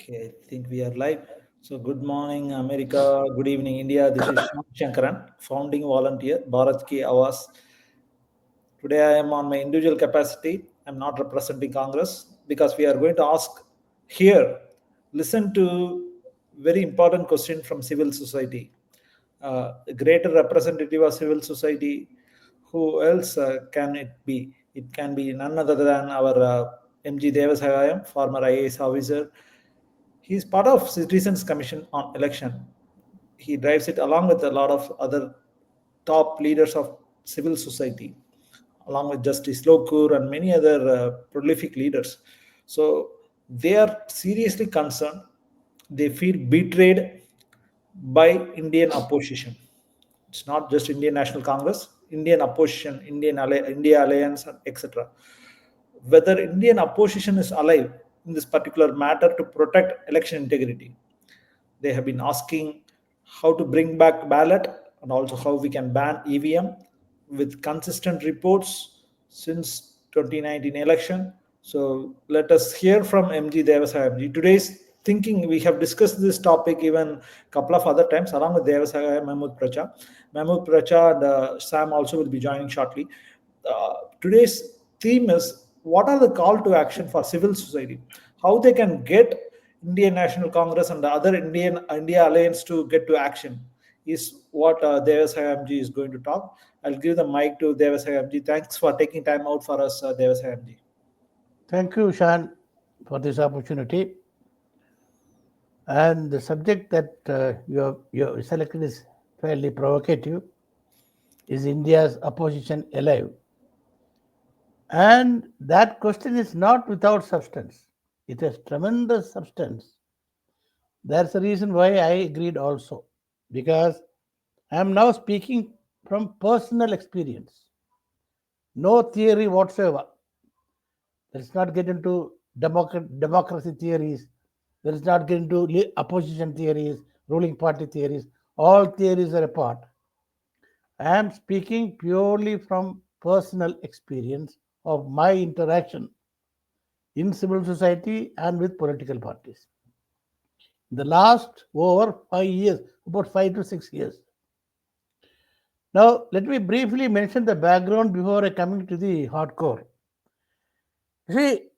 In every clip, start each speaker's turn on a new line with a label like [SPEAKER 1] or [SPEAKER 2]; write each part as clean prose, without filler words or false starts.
[SPEAKER 1] Okay, I think we are live. So, good morning, America. Good evening, India. This is Shyam Shankaran, founding volunteer, Bharat Ki Awas. Today, I am on my individual capacity. I'm not representing Congress because we are going to ask here, listen to very important question from civil society. A greater representative of civil society, who else can it be? It can be none other than our MG Devasagayam, former IAS officer. He is part of Citizens Commission on Election. He drives it along with a lot of other top leaders of civil society, along with Justice Lokur and many other prolific leaders. So they are seriously concerned. They feel betrayed by Indian opposition. It's not just Indian National Congress, Indian opposition, India Alliance, etc. Whether Indian opposition is alive in this particular matter to protect election integrity. They have been asking how to bring back ballot and also how we can ban EVM with consistent reports since 2019 election. So let us hear from MG Devasayamji. Today's thinking, we have discussed this topic even a couple of other times along with Devasaya, Mahmood Pracha. Mahmood Pracha and Sam also will be joining shortly. Today's theme is what are the call to action for civil society? How they can get Indian National Congress and the other India Alliance to get to action is what Devasayamji is going to talk. I'll give the mic to Devasayamji. Thanks for taking time out for us, Devasayamji.
[SPEAKER 2] Thank you, Shan, for this opportunity. And the subject that you selected is fairly provocative. Is India's opposition alive? And that question is not without substance. It has tremendous substance. That's the reason why I agreed also, because I am now speaking from personal experience. No theory whatsoever. Let's not get into democracy theories. Let's not get into opposition theories, ruling party theories. All theories are apart. I am speaking purely from personal experience of my interaction in civil society and with political parties. The last over 5 years, about 5 to 6 years. Now, let me briefly mention the background before I come to the hardcore. See,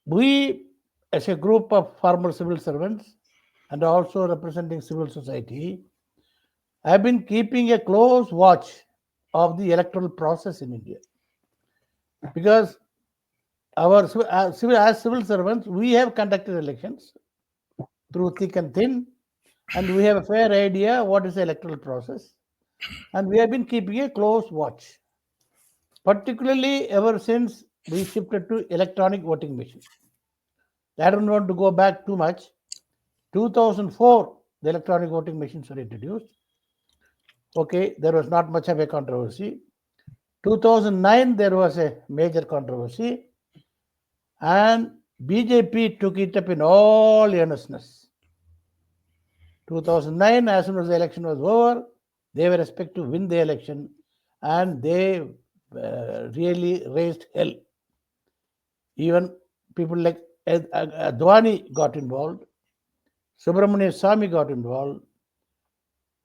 [SPEAKER 2] we, as a group of former civil servants and also representing civil society, have been keeping a close watch of the electoral process in India. Because as civil servants, we have conducted elections through thick and thin, and we have a fair idea what is the electoral process. And we have been keeping a close watch, particularly ever since we shifted to electronic voting machine. I don't want to go back too much. 2004, the electronic voting machines were introduced. Okay, there was not much of a controversy. 2009, there was a major controversy, and BJP took it up in all earnestness. 2009, as soon as the election was over, they were expected to win the election, and they really raised hell. Even people like Advani got involved, Subramanian Swamy got involved,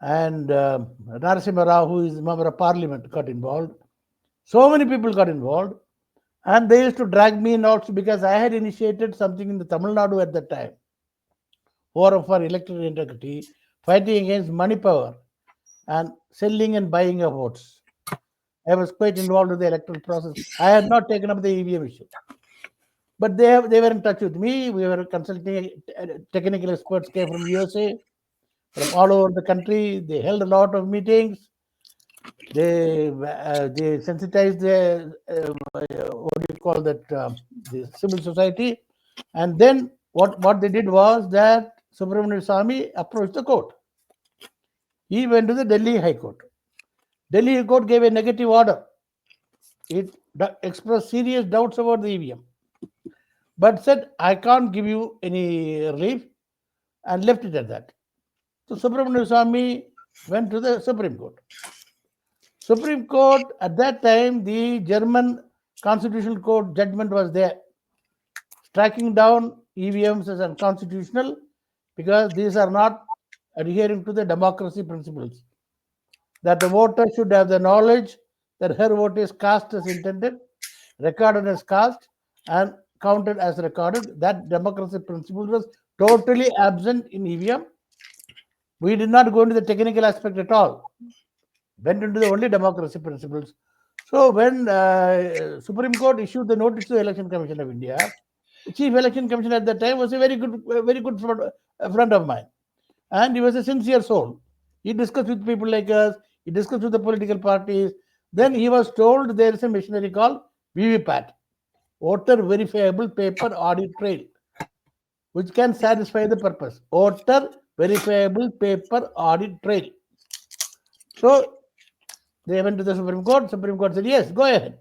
[SPEAKER 2] and Narasimha Rao, who is a member of parliament, got involved. So many people got involved, and they used to drag me in also because I had initiated something in the Tamil Nadu at that time, Forum for Electoral Integrity, fighting against money power and selling and buying of votes. I was quite involved with the electoral process. I had not taken up the EVM issue. But they were in touch with me. We were consulting. Technical experts came from USA, from all over the country. They held a lot of meetings. They sensitized the what do you call that the civil society, and then what they did was that Subramanian Swamy approached the court. He went to the Delhi High Court. Delhi High Court gave a negative order. It expressed serious doubts about the EVM, but said, I can't give you any relief, and left it at that. So Subramanian Swamy went to the Supreme Court. Supreme Court, at that time, the German Constitutional Court judgment was there, striking down EVMs as unconstitutional because these are not adhering to the democracy principles. That the voter should have the knowledge that her vote is cast as intended, recorded as cast, and counted as recorded. That democracy principle was totally absent in EVM. We did not go into the technical aspect at all. Went into the only democracy principles. So when Supreme Court issued the notice to the Election Commission of India, the Chief Election Commissioner at that time was a very good friend of mine, and he was a sincere soul. He discussed with people like us. He discussed with the political parties. Then he was told there is a machinery called VVPAT, Voter Verifiable Paper Audit Trail, which can satisfy the purpose. Voter Verifiable Paper Audit Trail. So they went to the Supreme Court. Supreme Court said, yes, go ahead.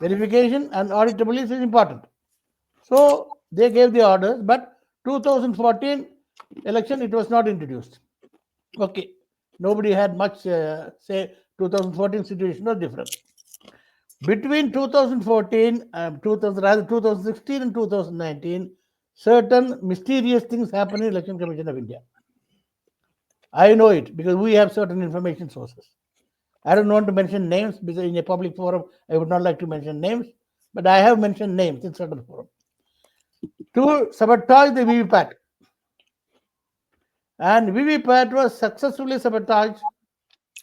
[SPEAKER 2] Verification and auditability is important. So they gave the orders, but 2014 election, it was not introduced. Okay, nobody had much say. 2014 situation was different. Between 2014, 2016 and 2019, certain mysterious things happened in Election Commission of India. I know it because we have certain information sources. I don't want to mention names because in a public forum, I would not like to mention names, but I have mentioned names in certain forum. To sabotage the VVPAT. And VVPAT was successfully sabotaged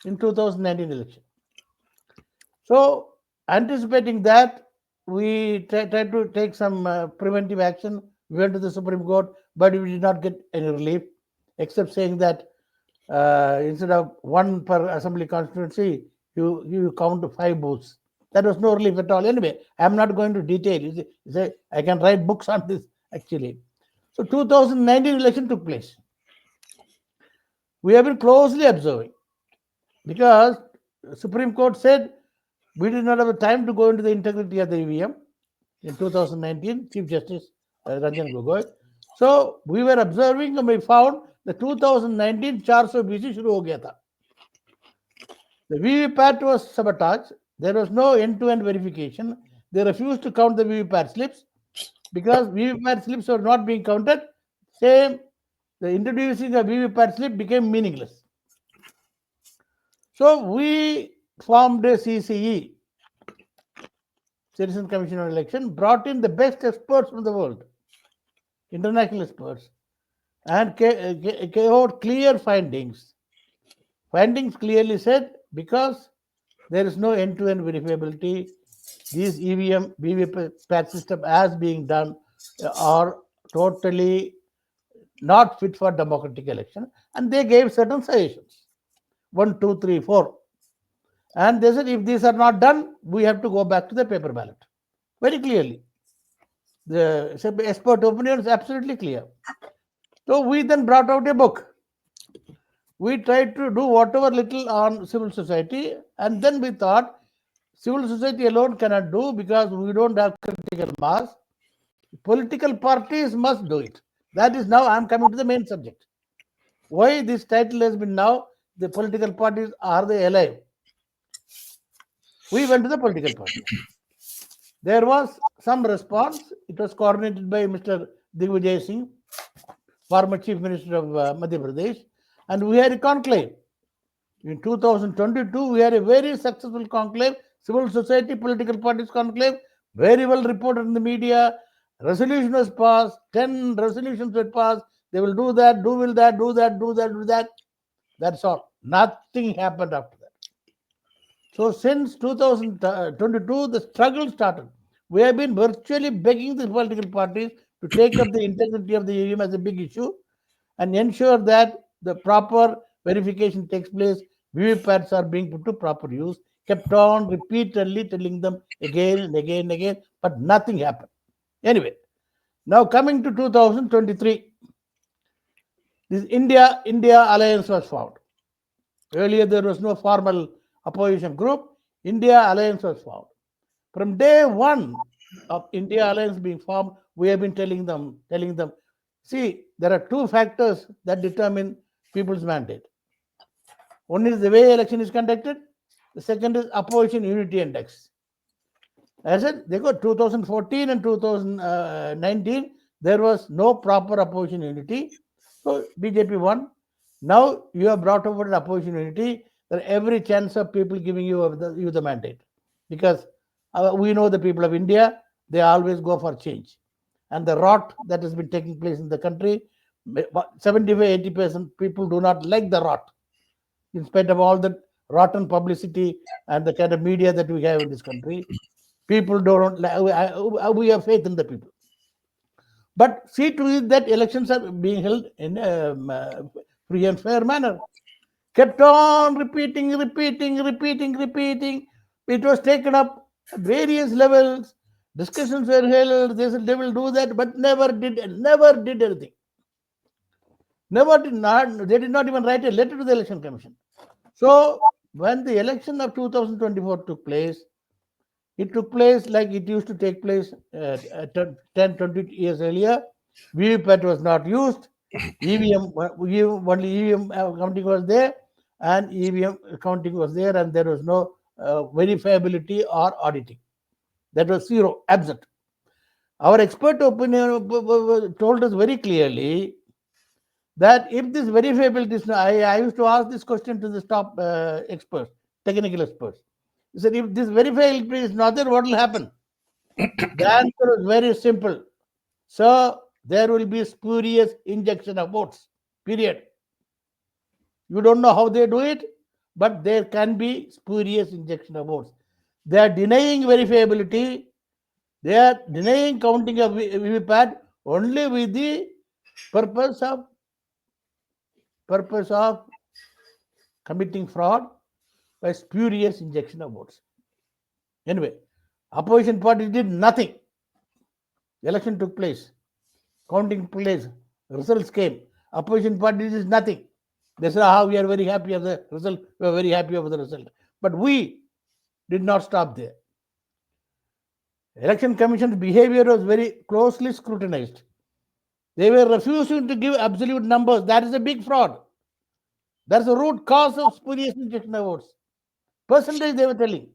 [SPEAKER 2] in 2019 election. So, anticipating that, we tried to take some preventive action. We went to the Supreme Court, but we did not get any relief, except saying that instead of one per assembly constituency, you count to 5 booths. That was no relief at all. Anyway, I'm not going to detail. You see, I can write books on this actually. So 2019 election took place. We have been closely observing because Supreme Court said we did not have the time to go into the integrity of the EVM in 2019, Chief Justice Ranjan Gogoi. So we were observing and we found the 2019 400 BC shuru ho gaya tha. The VVPAT was sabotaged. There was no end-to-end verification. They refused to count the VVPAT slips because VVPAT slips were not being counted. The introducing a VVPAT slip became meaningless. So we formed a CCE, Citizen Commission on Election, brought in the best experts from the world, international experts, and gave out clear findings. Findings clearly said because there is no end-to-end verifiability, these EVM, VVPAT system as being done are totally not fit for democratic election. And they gave certain suggestions, 1, 2, 3, 4. And they said if these are not done, we have to go back to the paper ballot. Very clearly. The expert opinion is absolutely clear. So we then brought out a book. We tried to do whatever little on civil society, and then we thought civil society alone cannot do because we don't have critical mass. Political parties must do it. That is now I am coming to the main subject. Why this title has been now the political parties, are they alive? We went to the political parties. There was some response. It was coordinated by Mr. Digvijay Singh, former Chief Minister of Madhya Pradesh, and we had a conclave. In 2022, we had a very successful conclave, civil society, political parties conclave, very well reported in the media. Resolution was passed, 10 resolutions were passed. They will do that, do that. That's all. Nothing happened after that. So since 2022, the struggle started. We have been virtually begging the political parties to take up the integrity of the EVM as a big issue and ensure that the proper verification takes place, VVPATs are being put to proper use, kept on repeatedly telling them again and again and again, but nothing happened. Anyway, now coming to 2023, this India Alliance was formed. Earlier there was no formal opposition group. India Alliance was formed. From day one of India Alliance being formed, we have been telling them, see, there are 2 factors that determine people's mandate. One is the way election is conducted. The second is opposition unity index. I said, they got 2014 and 2019, there was no proper opposition unity. So BJP won. Now you have brought over an opposition unity. There are every chance of people giving you the mandate, because we know the people of India, they always go for change, and the rot that has been taking place in the country, 75-80% people do not like the rot, in spite of all the rotten publicity and the kind of media that we have in this country. People don't. We have faith in the people. But see to it that elections are being held in a free and fair manner. Kept on repeating. It was taken up at various levels. Discussions were held. They said they will do that, but never did anything. They did not even write a letter to the Election Commission. So when the election of 2024 took place, it took place like it used to take place 10, 20 years earlier. VVPAT was not used. EVM, only EVM counting was there, and EVM counting was there, and there was no verifiability or auditing. That was zero, absent. Our expert opinion told us very clearly that if this verifiability is, I used to ask this question to the top experts, technical experts. He said, if this verifiability is not there, what will happen? The answer is very simple. So there will be spurious injection of votes. Period. You don't know how they do it, but there can be spurious injection of votes. They are denying verifiability. They are denying counting of VVPAT only with the purpose of committing fraud by spurious injection of votes. Anyway, opposition party did nothing. Election took place, counting place, results came. Opposition party did nothing. They said, we are very happy of the result. We are very happy of the result. But we did not stop there. Election Commission's behavior was very closely scrutinized. They were refusing to give absolute numbers. That is a big fraud. That's the root cause of spurious injection of votes. Percentage they were telling.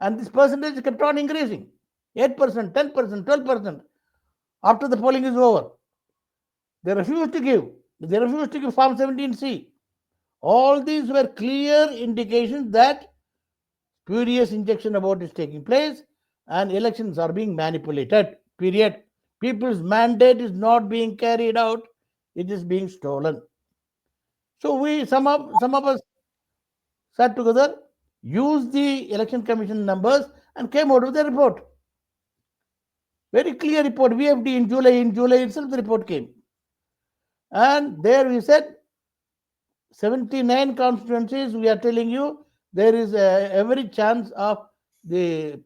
[SPEAKER 2] And this percentage kept on increasing. 8%, 10%, 12%. After the polling is over, they refused to give. They refused to give Form 17C. All these were clear indications that spurious injection of vote is taking place and elections are being manipulated. Period. People's mandate is not being carried out. It is being stolen. So some of us sat together, used the Election Commission numbers, and came out with a report. Very clear report. VFD in July itself the report came. And there we said 79 constituencies, we are telling you there is every chance of the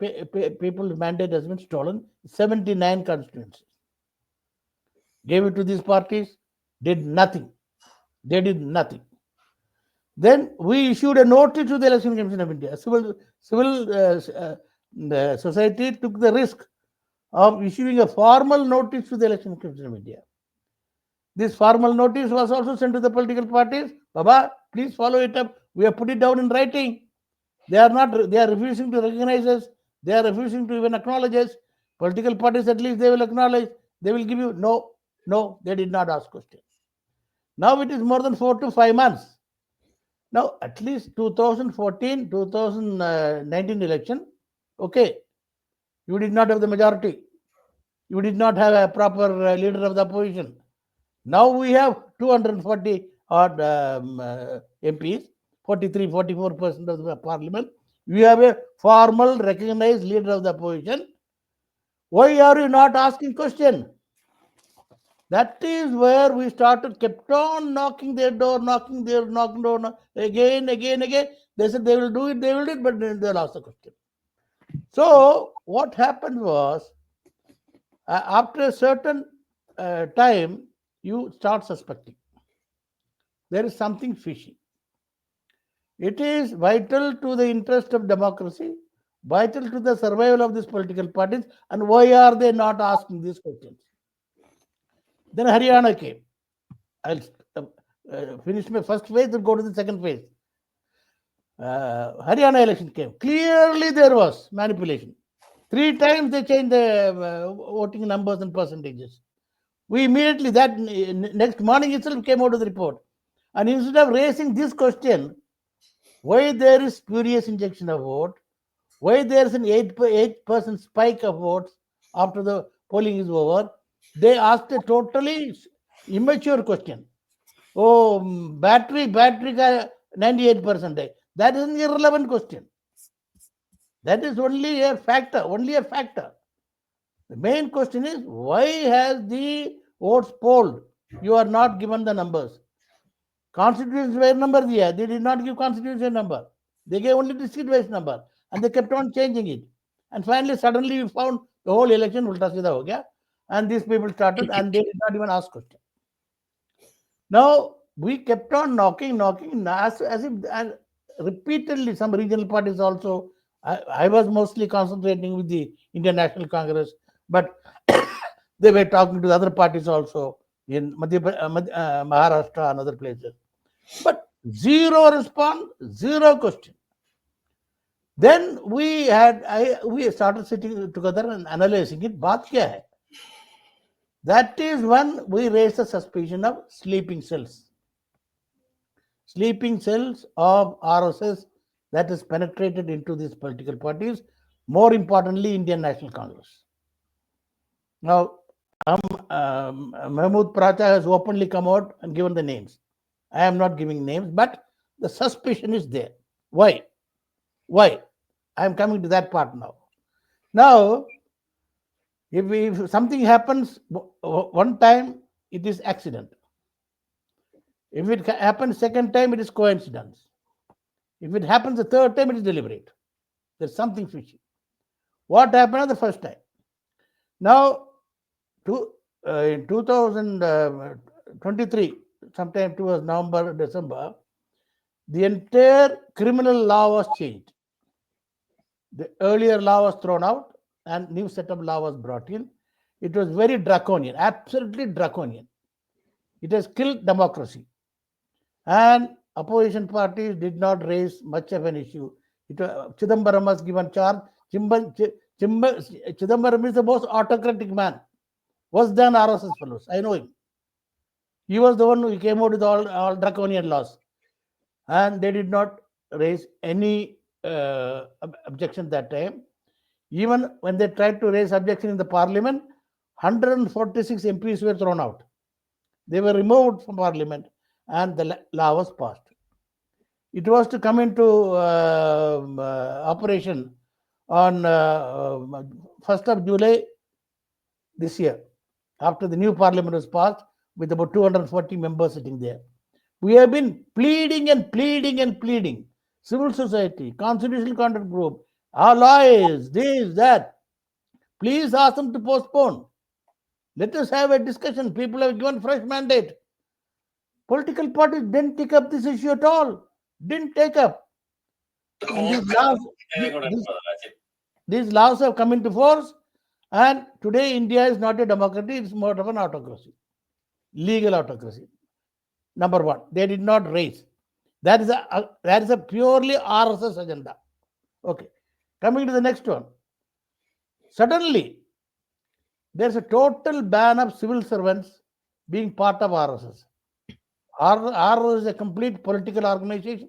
[SPEAKER 2] people's mandate has been stolen. 79 constituencies. Gave it to these parties, did nothing. They did nothing. Then we issued a notice to the Election Commission of India. Civil society took the risk of issuing a formal notice to the Election Commission of India. This formal notice was also sent to the political parties. Baba, please follow it up. We have put it down in writing. They are refusing to recognize us. They are refusing to even acknowledge us. Political parties, at least they will acknowledge. They will give you. No, they did not ask questions. Now it is more than 4 to 5 months. Now, at least 2014, 2019 election, okay, you did not have the majority. You did not have a proper leader of the opposition. Now we have 240 odd MPs, 43, 44% of the parliament. We have a formal recognized leader of the opposition. Why are you not asking question? That is where we kept on knocking their door, again. They said they will do it, but then they lost the question. So what happened was, after a certain time, you start suspecting. There is something fishy. It is vital to the interest of democracy, vital to the survival of these political parties, and why are they not asking these questions? Then Haryana came. I'll finish my first phase and go to the second phase. Haryana election came. Clearly there was manipulation. 3 times they changed the voting numbers and percentages. We immediately, that next morning itself, came out with the report. And instead of raising this question, why there is spurious injection of vote, why there is an 8% spike of votes after the polling is over, they asked a totally immature question. Oh, battery ka 98%. That is an irrelevant question. That is only a factor, The main question is, why has the votes polled? You are not given the numbers. Constituency wise number they did not give constituency number. They gave only district wise number, and they kept on changing it. And finally, suddenly we found the whole election ulta sida ho gaya, and these people started, and they did not even ask question. Now we kept on knocking as if, and repeatedly some regional parties also. I was mostly concentrating with the Indian National Congress, but they were talking to the other parties also in Maharashtra and other places. But zero response, zero question. Then we started sitting together and analyzing it. Baat kya hai? That is when we raised the suspicion of sleeping cells. Sleeping cells of RSS that is penetrated into these political parties, more importantly, Indian National Congress. Now, Mahmood Pracha has openly come out and given the names. I am not giving names, but the suspicion is there. Why? I am coming to that part now. Now, if something happens one time, it is accident. If it happens second time, it is coincidence. If it happens the third time, it is deliberate. There's something fishy. What happened the first time? Now, in 2023, sometime towards November, December, the entire criminal law was changed. The earlier law was thrown out and new set of law was brought in. It was very draconian, absolutely draconian. It has killed democracy. And opposition parties did not raise much of an issue. Chidambaram was given charge. Chidambaram is the most autocratic man. Worse than RSS fellows. I know him. He was the one who came out with all draconian laws. And they did not raise any objection that time. Even when they tried to raise objection in the parliament, 146 MPs were thrown out. They were removed from parliament and the law was passed. It was to come into operation on 1st of July this year, after the new parliament was passed, with about 240 members sitting there. We have been pleading. Civil society, constitutional contact group, our lawyers, this, that. Please ask them to postpone. Let us have a discussion. People have given fresh mandate. Political parties didn't take up this issue at all. Didn't take up. And these laws have come into force. And today India is not a democracy. It's more of an autocracy. Legal autocracy. Number one, they did not raise. That is a purely RSS agenda. Okay. Coming to the next one. Suddenly, there's a total ban of civil servants being part of RSS. RSS is a complete political organization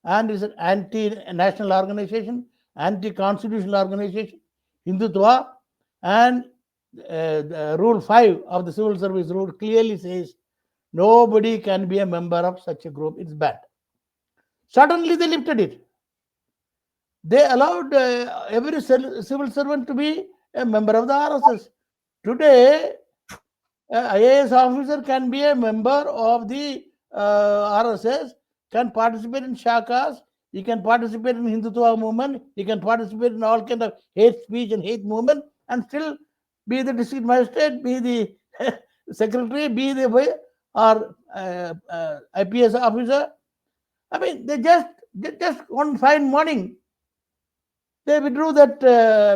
[SPEAKER 2] and is an anti-national organization, anti-constitutional organization, Hindutva, and Rule 5 of the Civil Service Rule clearly says nobody can be a member of such a group. It's bad. Suddenly they lifted it. They allowed every civil servant to be a member of the RSS. Today, IAS officer can be a member of the RSS, can participate in shakas, he can participate in Hindutva movement, he can participate in all kind of hate speech and hate movement, and still be the district magistrate, be the secretary, be the IPS officer. I mean, they just one fine morning, they withdrew that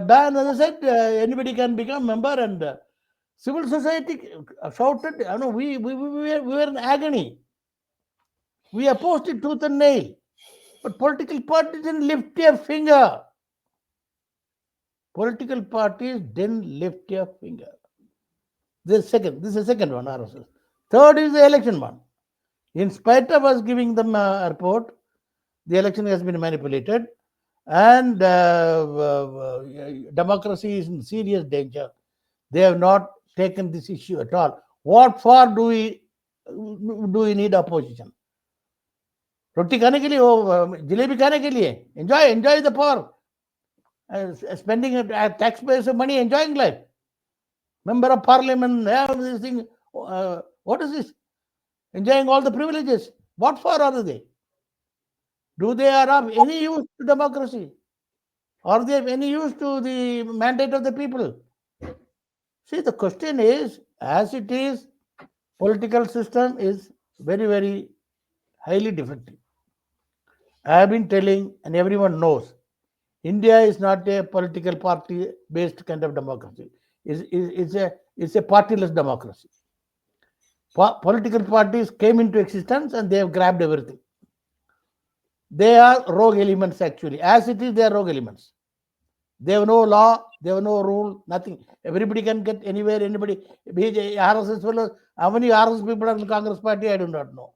[SPEAKER 2] ban. As I said, anybody can become member, and civil society shouted. We were in agony. We opposed it tooth and nail, but political parties didn't lift a finger. This is the second one, RSS. Third is the election one. In spite of us giving them a report, the election has been manipulated, and democracy is in serious danger. They have not taken this issue at all. What for do we need opposition? रोटी खाने के लिए, वो जलेबी खाने के लिए, enjoy the poor, spending taxpayers' money, enjoying life. Member of parliament, this thing. What is this? Enjoying all the privileges. What for are they? Do they are of any use to democracy? Are they of any use to the mandate of the people? See, the question is, as it is, political system is very, very highly defective. I have been telling, and everyone knows, India is not a political party-based kind of democracy. It's a partyless democracy. Political parties came into existence and they have grabbed everything. They are rogue elements actually. As it is, they are rogue elements. They have no law, they have no rule, nothing. Everybody can get anywhere, anybody. RSS fellows, how many RSS people are in the Congress party, I do not know.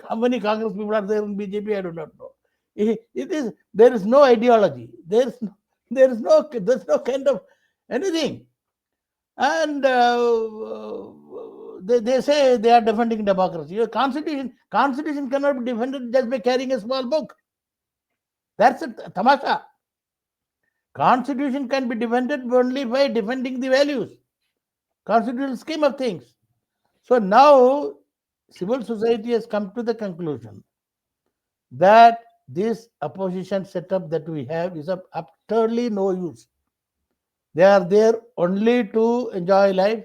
[SPEAKER 2] How many Congress people are there in BJP, I do not know. There is no ideology. There's no kind of anything. And they say they are defending democracy. Constitution cannot be defended just by carrying a small book. That's a tamasha. Constitution can be defended only by defending the values, constitutional scheme of things. So now civil society has come to the conclusion that this opposition setup that we have is of utterly no use. They are there only to enjoy life,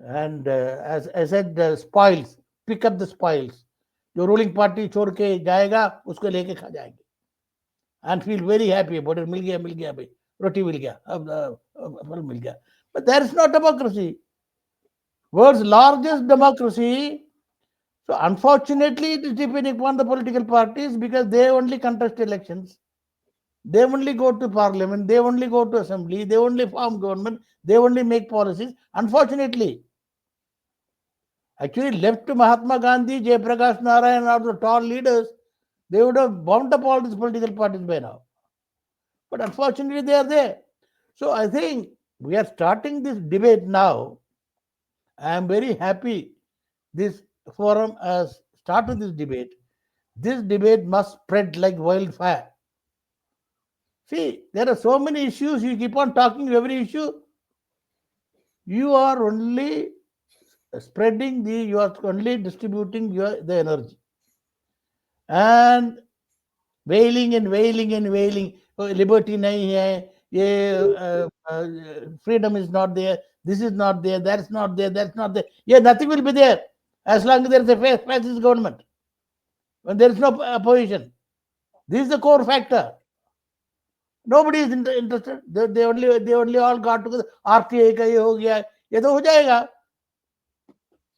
[SPEAKER 2] and as I said, spoils, pick up the spoils. जो ruling party छोड़ के जाएगा उसको लेके खा जाएंगे and feel very happy about it. मिल गया भाई, रोटी मिल गया, फल मिल गया. But there is no democracy. World's largest democracy. So unfortunately, it is depending upon the political parties because they only contest elections. They only go to parliament, they only go to assembly, they only form government, they only make policies. Unfortunately, actually left to Mahatma Gandhi, Jayaprakash Narayan or the tall leaders, they would have bound up all these political parties by now. But unfortunately, they are there. So I think we are starting this debate now. I am very happy this forum has started this debate. This debate must spread like wildfire. See, there are so many issues. You keep on talking every issue. You are only spreading you are only distributing the energy. And wailing. Oh, liberty nahi hai. Freedom is not there. This is not there. That's not there. That's not there. Yeah, nothing will be there as long as there is a fascist government. When there is no opposition. This is the core factor. Nobody is interested. They only all got together. RTA ka ye ho gaya. Ye to ho jayega.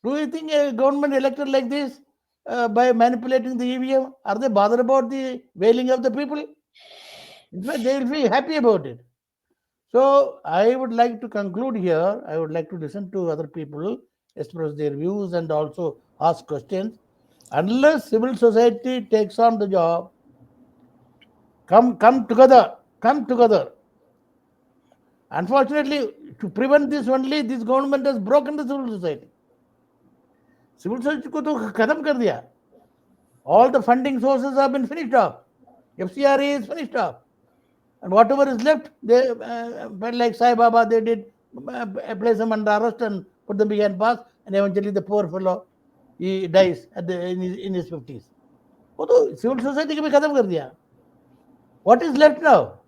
[SPEAKER 2] Do you think a government elected like this by manipulating the EVM, are they bothered about the wailing of the people? In fact, they will be happy about it. So I would like to conclude here. I would like to listen to other people, express their views and also ask questions. Unless civil society takes on the job, come together. Unfortunately, to prevent this only, this government has broken the civil society. Civil society को तो खत्म कर दिया. All the funding sources have been finished off. FCRA is finished off. And whatever is left, they like Sai Baba, they did place him under arrest and put them behind bars, and eventually the poor fellow, he dies in his 50s. वो तो civil society को भी खत्म कर दिया. What is left now?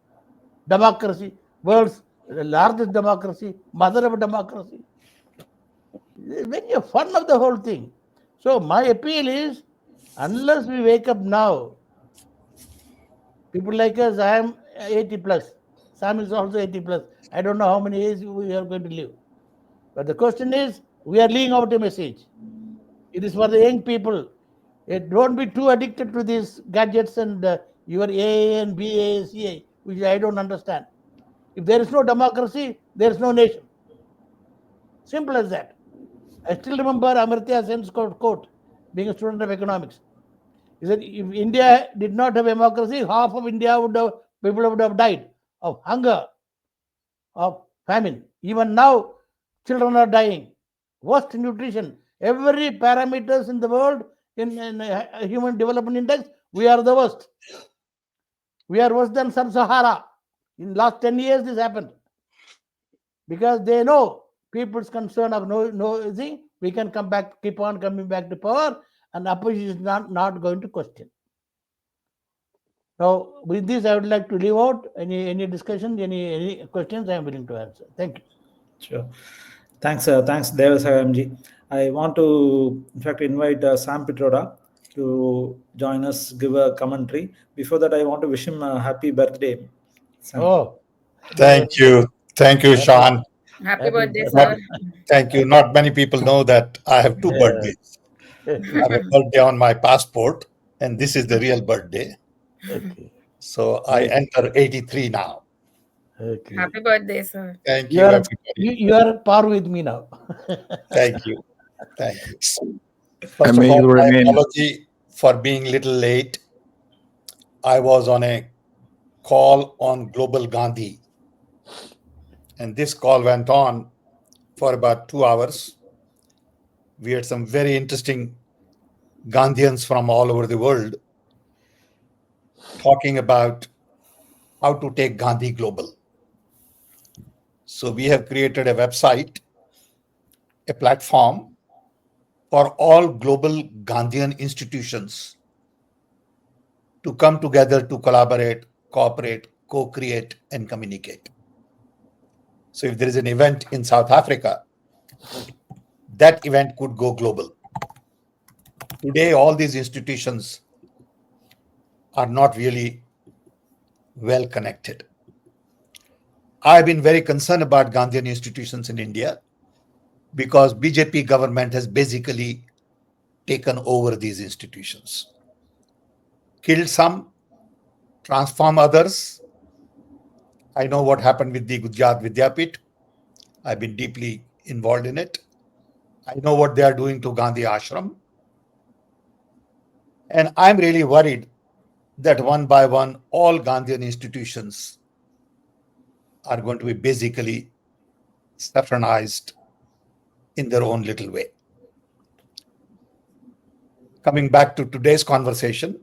[SPEAKER 2] Democracy, world's largest democracy, mother of democracy. Making a fun of the whole thing. So my appeal is, unless we wake up now, people like us, I am 80 plus. Sam is also 80 plus. I don't know how many years we are going to live. But the question is, we are leaving out a message. It is for the young people. Don't be too addicted to these gadgets and your A and BA, CA, which I don't understand. If there is no democracy, there is no nation. Simple as that. I still remember Amartya Sen's quote, being a student of economics. He said, if India did not have democracy, half of India people would have died of hunger, of famine. Even now, children are dying. Worst nutrition. Every parameters in the world, in Human Development Index, we are the worst. We are worse than Sub-Sahara. In last 10 years, this happened. Because they know people's concern of no thing, we can keep on coming back to power, and opposition is not going to question. Now, with this, I would like to leave out any discussion, any questions I am willing to answer. Thank you.
[SPEAKER 1] Sure. Thanks, Devasayamji. I want to, in fact, invite Sam Pitroda to join us, give a commentary. Before that, I want to wish him a happy birthday. Sam.
[SPEAKER 2] Oh,
[SPEAKER 3] Thank you, Sean.
[SPEAKER 4] Happy birthday,
[SPEAKER 3] Not-
[SPEAKER 4] sir.
[SPEAKER 3] Thank you. Not many people know that I have two birthdays. I have a birthday on my passport, and this is the real birthday.
[SPEAKER 2] Okay.
[SPEAKER 3] So I enter 83 now.
[SPEAKER 2] Okay.
[SPEAKER 4] Happy birthday, sir.
[SPEAKER 3] Thank
[SPEAKER 2] You
[SPEAKER 3] you,
[SPEAKER 2] are
[SPEAKER 3] everybody.
[SPEAKER 2] you are at par with me now.
[SPEAKER 3] Thank you. Thank you.
[SPEAKER 5] And
[SPEAKER 3] First of
[SPEAKER 5] may
[SPEAKER 3] all,
[SPEAKER 5] you
[SPEAKER 3] my
[SPEAKER 5] remain.
[SPEAKER 3] apology for being little late. I was on a call on Global Gandhi, and this call went on for about 2 hours. We had some very interesting Gandhians from all over the world talking about how to take Gandhi global. So we have created a website, a platform for all global Gandhian institutions to come together to collaborate, cooperate, co-create, and communicate. So if there is an event in South Africa, that event could go global. Today, all these institutions are not really well connected. I've been very concerned about Gandhian institutions in India because BJP government has basically taken over these institutions, killed some, transformed others. I know what happened with the Gujarat Vidyapit. I've been deeply involved in it. I know what they are doing to Gandhi Ashram. And I'm really worried that one by one, all Gandhian institutions are going to be basically saffronized in their own little way. Coming back to today's conversation,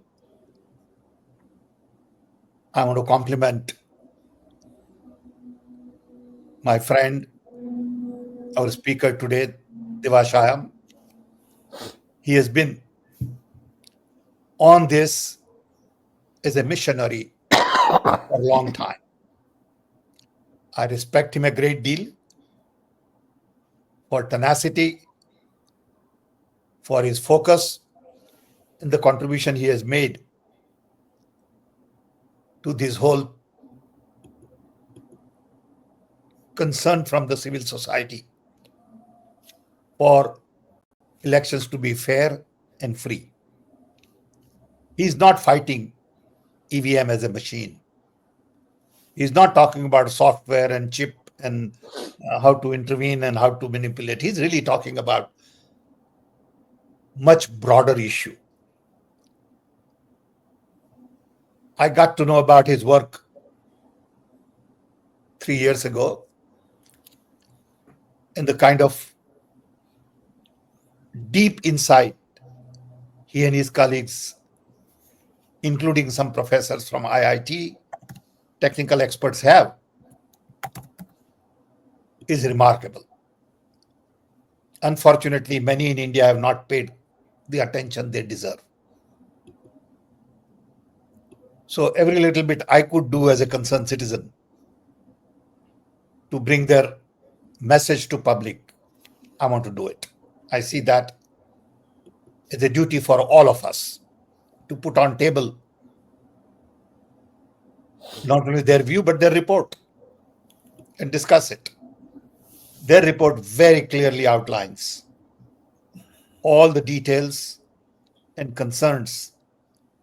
[SPEAKER 3] I want to compliment my friend, our speaker today, Devashayam. He has been on this as a missionary for a long time. I respect him a great deal for tenacity, for his focus, and the contribution he has made to this whole concern from the civil society for elections to be fair and free. He's not fighting EVM as a machine. He's not talking about software and chip and how to intervene and how to manipulate. He's really talking about much broader issue. I got to know about his work 3 years ago and the kind of deep insight he and his colleagues, including some professors from IIT, technical experts have, is remarkable. Unfortunately, many in India have not paid the attention they deserve. So every little bit I could do as a concerned citizen to bring their message to public, I want to do it. I see that as a duty for all of us to put on table not only their view, but their report and discuss it. Their report very clearly outlines all the details and concerns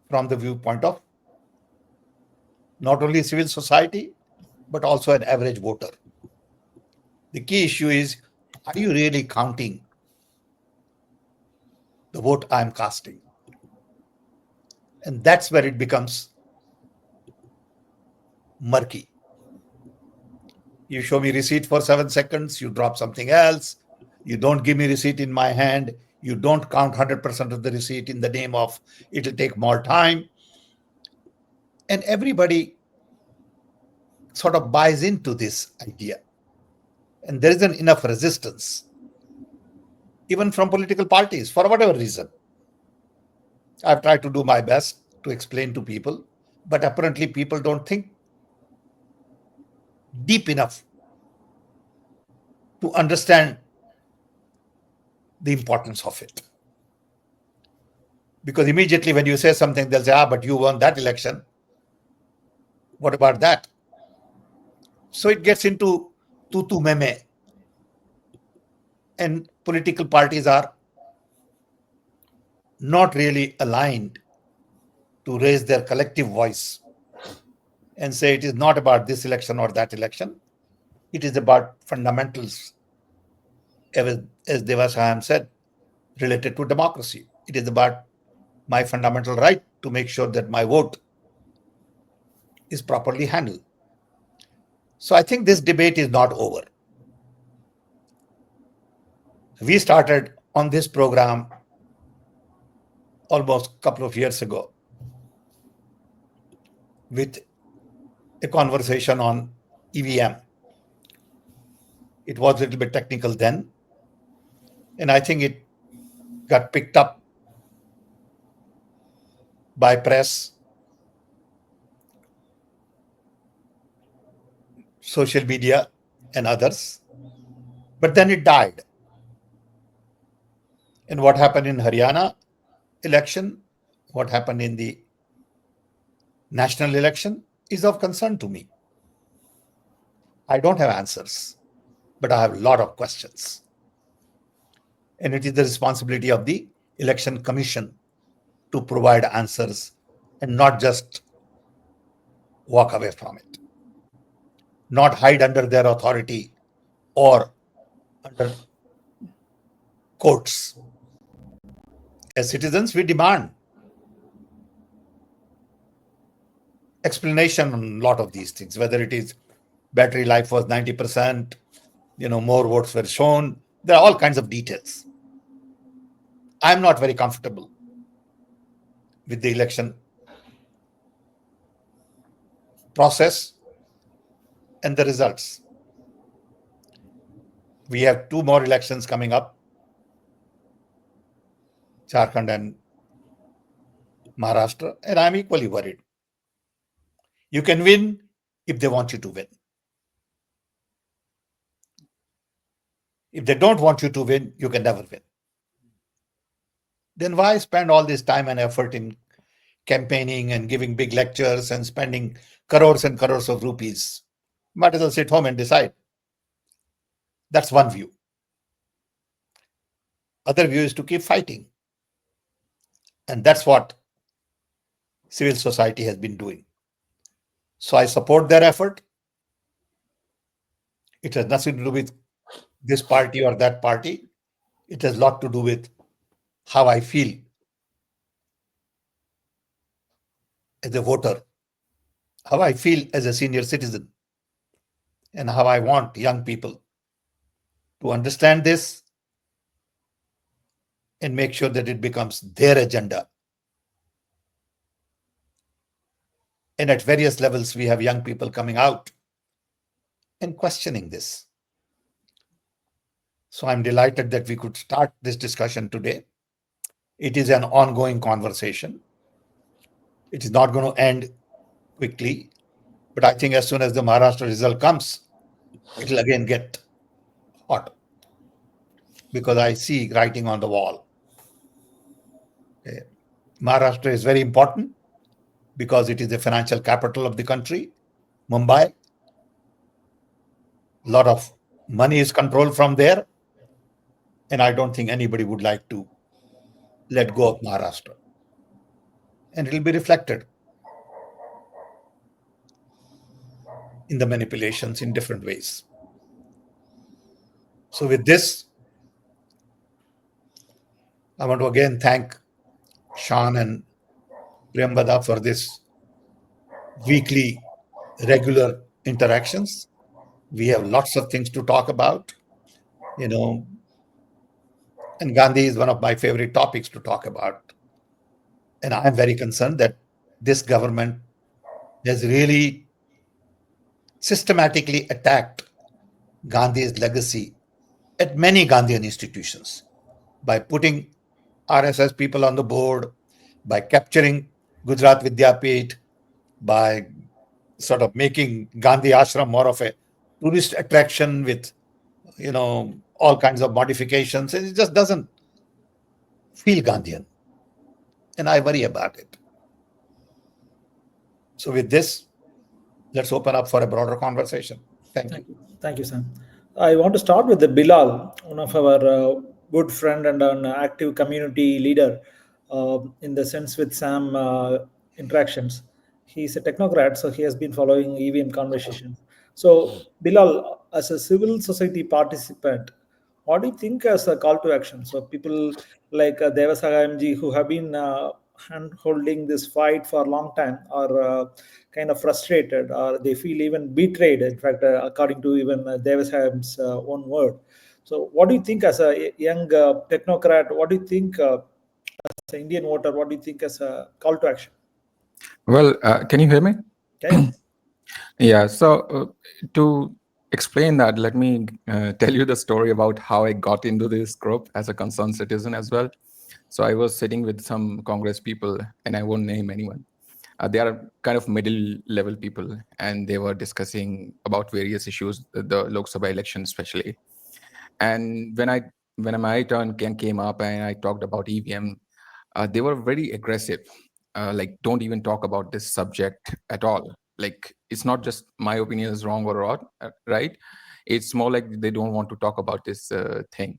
[SPEAKER 3] from the viewpoint of not only civil society, but also an average voter. The key issue is Are you really counting the vote I'm casting? And that's where it becomes murky. You show me receipt for 7 seconds, you drop something else, you don't give me receipt in my hand, you don't count 100% of the receipt in the name of it'll take more time. And everybody sort of buys into this idea. And there isn't enough resistance, even from political parties, for whatever reason. I've tried to do my best to explain to people, but apparently people don't think deep enough to understand the importance of it. Because immediately when you say something, they'll say, but you won that election. What about that? So it gets into tutu meme. And political parties are not really aligned to raise their collective voice and say it is not about this election or that election. It is about fundamentals, as SenseWithSam said, related to democracy. It is about my fundamental right to make sure that my vote is properly handled. So I think this debate is not over. We started on this program almost a couple of years ago with a conversation on EVM. It was a little bit technical then, and I think it got picked up by press, social media, and others. But then it died. And what happened in Haryana election, what happened in the national election is of concern to me. I don't have answers, but I have a lot of questions. And it is the responsibility of the Election Commission to provide answers and not just walk away from it, not hide under their authority or under courts. As citizens, we demand explanation on a lot of these things, whether it is battery life was 90%, more votes were shown. There are all kinds of details. I'm not very comfortable with the election process and the results. We have 2 more elections coming up, Jharkhand and Maharashtra, and I'm equally worried. You can win if they want you to win. If they don't want you to win, you can never win. Then why spend all this time and effort in campaigning and giving big lectures and spending crores and crores of rupees? Might as well sit home and decide. That's one view. Other view is to keep fighting. And that's what civil society has been doing. So I support their effort. It has nothing to do with this party or that party. It has a lot to do with how I feel as a voter, how I feel as a senior citizen, and how I want young people to understand this and make sure that it becomes their agenda. And at various levels, we have young people coming out and questioning this. So I'm delighted that we could start this discussion today. It is an ongoing conversation. It is not going to end quickly, but I think as soon as the Maharashtra result comes, it will again get hot because I see writing on the wall. Okay. Maharashtra is very important because it is the financial capital of the country, Mumbai. A lot of money is controlled from there, and I don't think anybody would like to let go of Maharashtra. And it will be reflected in the manipulations in different ways. So with this, I want to again thank Sean and Priyambada for this weekly regular interactions. We have lots of things to talk about, and Gandhi is one of my favorite topics to talk about. And I am very concerned that this government has really systematically attacked Gandhi's legacy at many Gandhian institutions by putting RSS people on the board, by capturing Gujarat Vidyapit, by sort of making Gandhi Ashram more of a tourist attraction with, all kinds of modifications. And it just doesn't feel Gandhian. And I worry about it. So with this, let's open up for a broader conversation. Thank you.
[SPEAKER 1] Thank you, Sam. I want to start with the Bilal, one of our good friend and an active community leader in the Sense with Sam interactions. He's a technocrat, so he has been following EVM conversations. So, Bilal, as a civil society participant, what do you think as a call to action? So, people like Devasaga MG who have been hand holding this fight for a long time are kind of frustrated, or they feel even betrayed. In fact, according to even Devasagam's own word. So, what do you think as a young technocrat? What do you think as an Indian voter? What do you think as a call to action?
[SPEAKER 5] Well, can you hear me?
[SPEAKER 1] Okay.
[SPEAKER 5] Yeah. So to explain that, let me tell you the story about how I got into this group as a concerned citizen as well. So I was sitting with some Congress people, and I won't name anyone. They are kind of middle level people, and they were discussing about various issues, the Lok Sabha election especially. And when my turn came up and I talked about EVM, they were very aggressive. Like, don't even talk about this subject at all. Like, it's not just my opinion is wrong or right. It's more like they don't want to talk about this thing.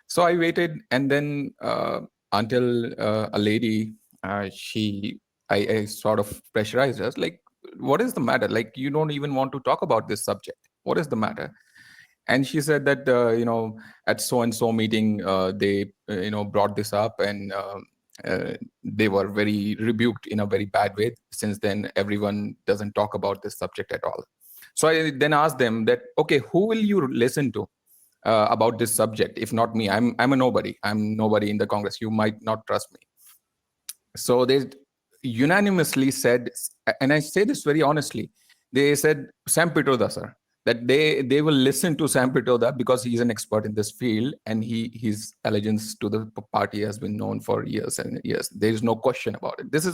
[SPEAKER 5] So I waited, and then until a lady, I sort of pressurized us, like, what is the matter? Like, you don't even want to talk about this subject. What is the matter? And she said that at so and so meeting they brought this up, and they were very rebuked in a very bad way. Since then, everyone doesn't talk about this subject at all. So I then asked them that, okay, who will you listen to about this subject? If not me, I'm a nobody. I'm nobody in the Congress. You might not trust me. So they unanimously said, and I say this very honestly, they said Sam Pitroda, sir, that they will listen to Sam Pitroda because he's an expert in this field, and his allegiance to the party has been known for years and years. There is no question about it. This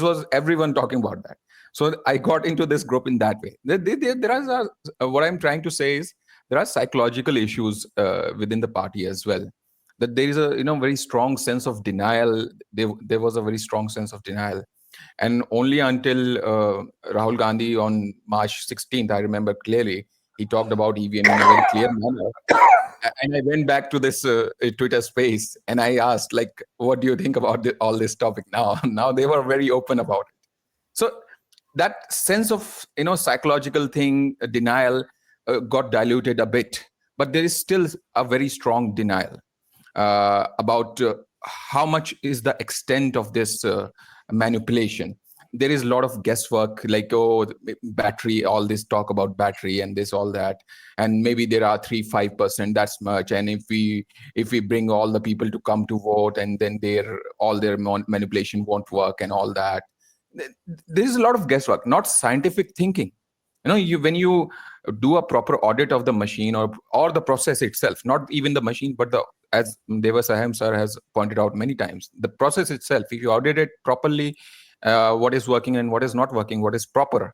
[SPEAKER 5] was everyone talking about that. So I got into this group in that way. There are what I'm trying to say is there are psychological issues within the party as well. That there is a very strong sense of denial. There was a very strong sense of denial. And only until Rahul Gandhi on March 16th, I remember clearly, he talked about EVM in a very clear manner. And I went back to this Twitter space and I asked, like, what do you think about all this topic now? Now they were very open about it. So that sense of, psychological thing, denial got diluted a bit. But there is still a very strong denial about how much is the extent of this manipulation. There is a lot of guesswork, like, oh, battery, all this talk about battery and this, all that, and maybe there are 3-5%, that's much. And if we bring all the people to come to vote, and then all their manipulation won't work and all that. There is a lot of guesswork, not scientific thinking. When you do a proper audit of the machine or the process itself, not even the machine, but as Devasaham sir has pointed out many times, the process itself, if you audit it properly, what is working and what is not working, what is proper,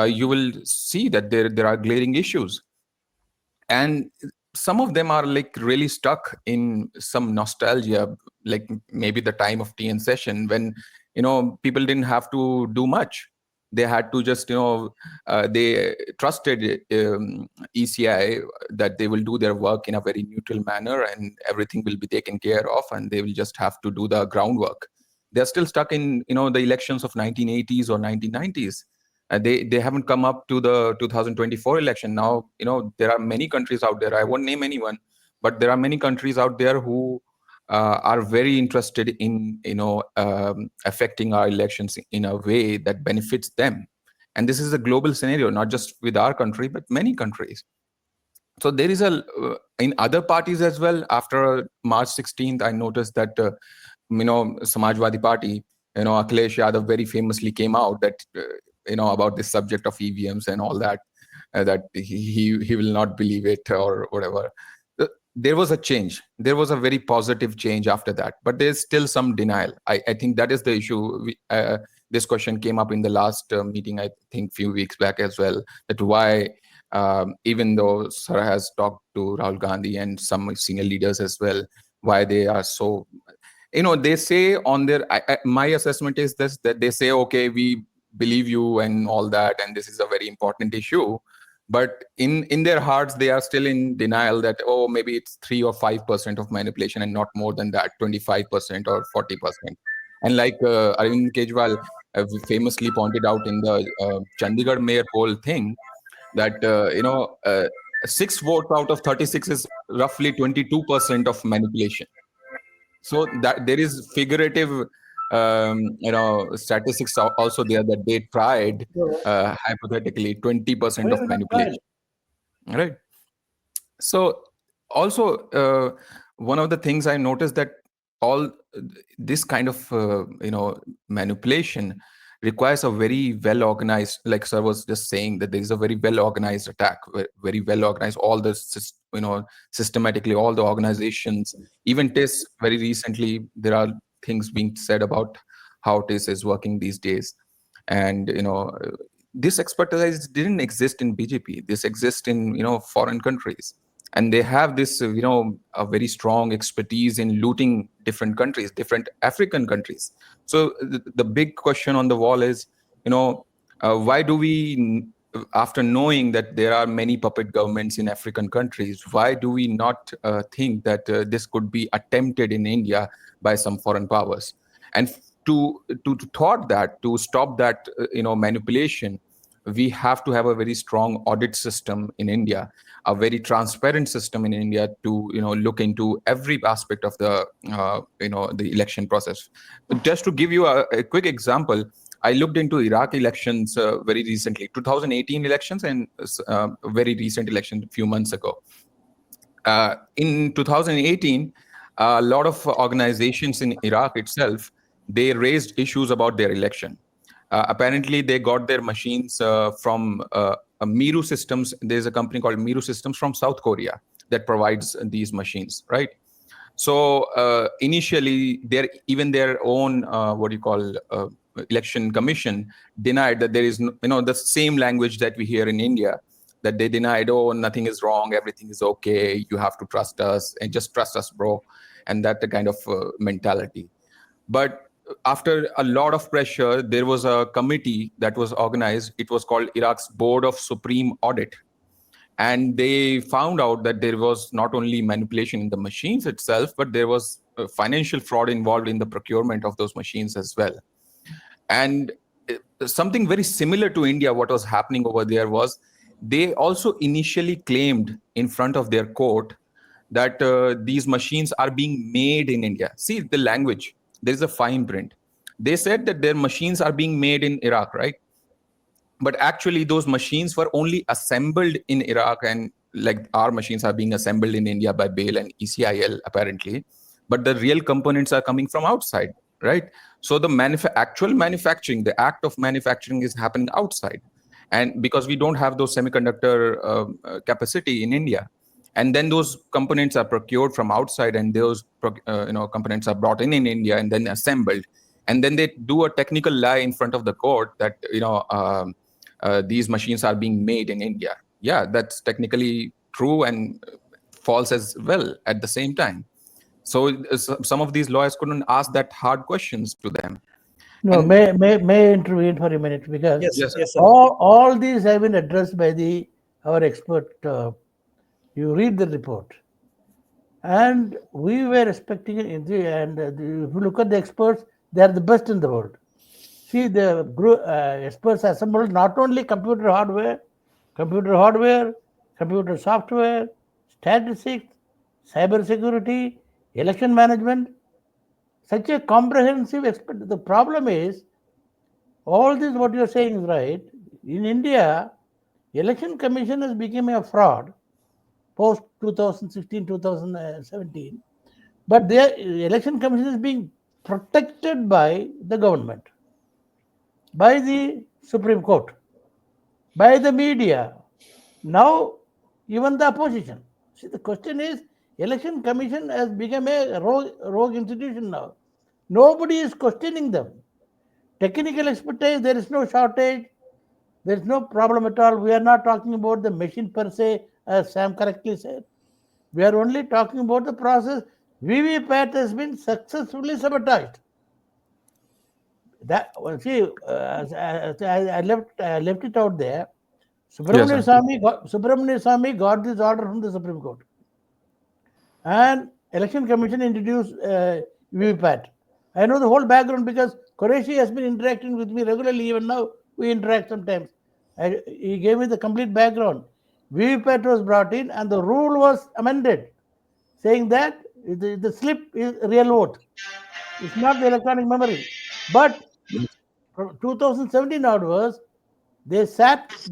[SPEAKER 5] you will see that there are glaring issues. And some of them are like really stuck in some nostalgia, like maybe the time of TN session when, people didn't have to do much. They had to just, they trusted ECI that they will do their work in a very neutral manner and everything will be taken care of, and they will just have to do the groundwork. They're still stuck in, the elections of 1980s or 1990s. They haven't come up to the 2024 election. Now, there are many countries out there. I won't name anyone, but there are many countries out there who are very interested in affecting our elections in a way that benefits them. And this is a global scenario, not just with our country, but many countries. So there is in other parties as well. After March 16th, I noticed that Samajwadi Party, Akhilesh Yadav very famously came out that about this subject of EVMs and all that, that he will not believe it or whatever. There was a change. There was a very positive change after that, but there's still some denial. I think that is the issue. This question came up in the last meeting, I think few weeks back as well, that why, even though Sir has talked to Rahul Gandhi and some senior leaders as well, why they are so, they say on their, my assessment is this, that they say, okay, we believe you and all that, and this is a very important issue. But in their hearts, they are still in denial that, oh, maybe it's 3 or 5% of manipulation and not more than that, 25% or 40%. And like Arvind Kejriwal famously pointed out in the Chandigarh mayor poll thing, that 6 votes out of 36 is roughly 22% of manipulation. So that there is figurative statistics also there, that they tried hypothetically 20% of manipulation, right? So also one of the things I noticed, that all this kind of manipulation requires a very well organized, like Sir was just saying, that there is a very well organized attack, very well organized, all the systematically, all the organizations. Even TIS, very recently there are things being said about how TIS is working these days. And this expertise didn't exist in BJP. This exists in foreign countries, and they have this a very strong expertise in looting different countries, different African countries. So the big question on the wall is, why do we, after knowing that there are many puppet governments in African countries, why do we not think that this could be attempted in India by some foreign powers? And to thought that, to stop that manipulation, we have to have a very strong audit system in India, a very transparent system in India to look into every aspect of the the election process. Just to give you a quick example, I looked into Iraq elections very recently, 2018 elections, and very recent election a few months ago. In 2018, a lot of organizations in Iraq itself, they raised issues about their election. Apparently, they got their machines from Miru Systems. There's a company called Miru Systems from South Korea that provides these machines, right? So initially, even their own election commission denied that there is the same language that we hear in India, that they denied, oh, nothing is wrong, everything is okay, you have to trust us, and just trust us, bro, and that the kind of mentality. But after a lot of pressure, there was a committee that was organized. It was called Iraq's Board of Supreme Audit. And they found out that there was not only manipulation in the machines itself, but there was financial fraud involved in the procurement of those machines as well. And something very similar to India, what was happening over there was, they also initially claimed in front of their court that these machines are being made in India. See the language. There is a fine print. They said that their machines are being made in Iraq, right? But actually, those machines were only assembled in Iraq, and like our machines are being assembled in India by BAIL and ECIL, apparently. But the real components are coming from outside, right? So the actual manufacturing, the act of manufacturing is happening outside. And because we don't have those semiconductor capacity in India. And then those components are procured from outside, and those components are brought in India and then assembled. And then they do a technical lie in front of the court that these machines are being made in India. Yeah, that's technically true and false as well at the same time. So some of these lawyers couldn't ask that hard questions to them.
[SPEAKER 2] No, may I intervene for a minute, because
[SPEAKER 1] Yes, sir.
[SPEAKER 2] all these have been addressed by our expert. You read the report, and we were expecting it. And if you look at the experts, they are the best in the world. See, the group, experts assembled not only computer hardware, computer software, statistics, cyber security, election management, such a comprehensive expert. The problem is, all this what you are saying is right. In India, election commission has become a fraud post 2016, 2017. But their election commission is being protected by the government, by the Supreme Court, by the media, now even the opposition. See, the question is, election commission has become a rogue institution now. Nobody is questioning them. Technical expertise, there is no shortage. There is no problem at all. We are not talking about the machine per se, as Sam correctly said. We are only talking about the process. VVPAT has been successfully sabotaged. That see, I left it out there. Subramanian Swamy got this order from the Supreme Court, and Election Commission introduced VVPAT. I know the whole background because Qureshi has been interacting with me regularly. Even now, we interact sometimes. He gave me the complete background. VVPAT was brought in, and the rule was amended, saying that the slip is real vote. It's not the electronic memory. But from 2017 onwards, the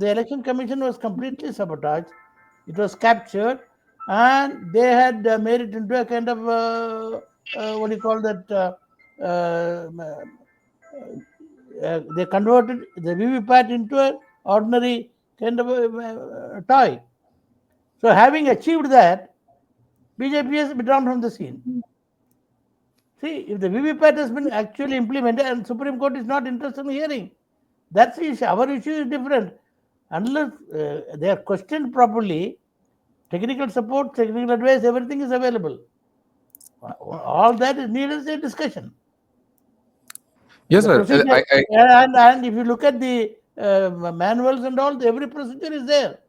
[SPEAKER 2] election commission was completely sabotaged. It was captured, and they had made it into a kind of what do you call that? They converted the VVPAT into an ordinary kind of toy. So, having achieved that, BJP has withdrawn from the scene. See, if the VVPAT has been actually implemented and Supreme Court is not interested in hearing, that's the issue. Our issue is different. Unless they are questioned properly, technical support, technical advice, everything is available. All that is needed is a discussion.
[SPEAKER 5] Yes, sir.
[SPEAKER 2] And if you look at the manuals and all, every procedure is there.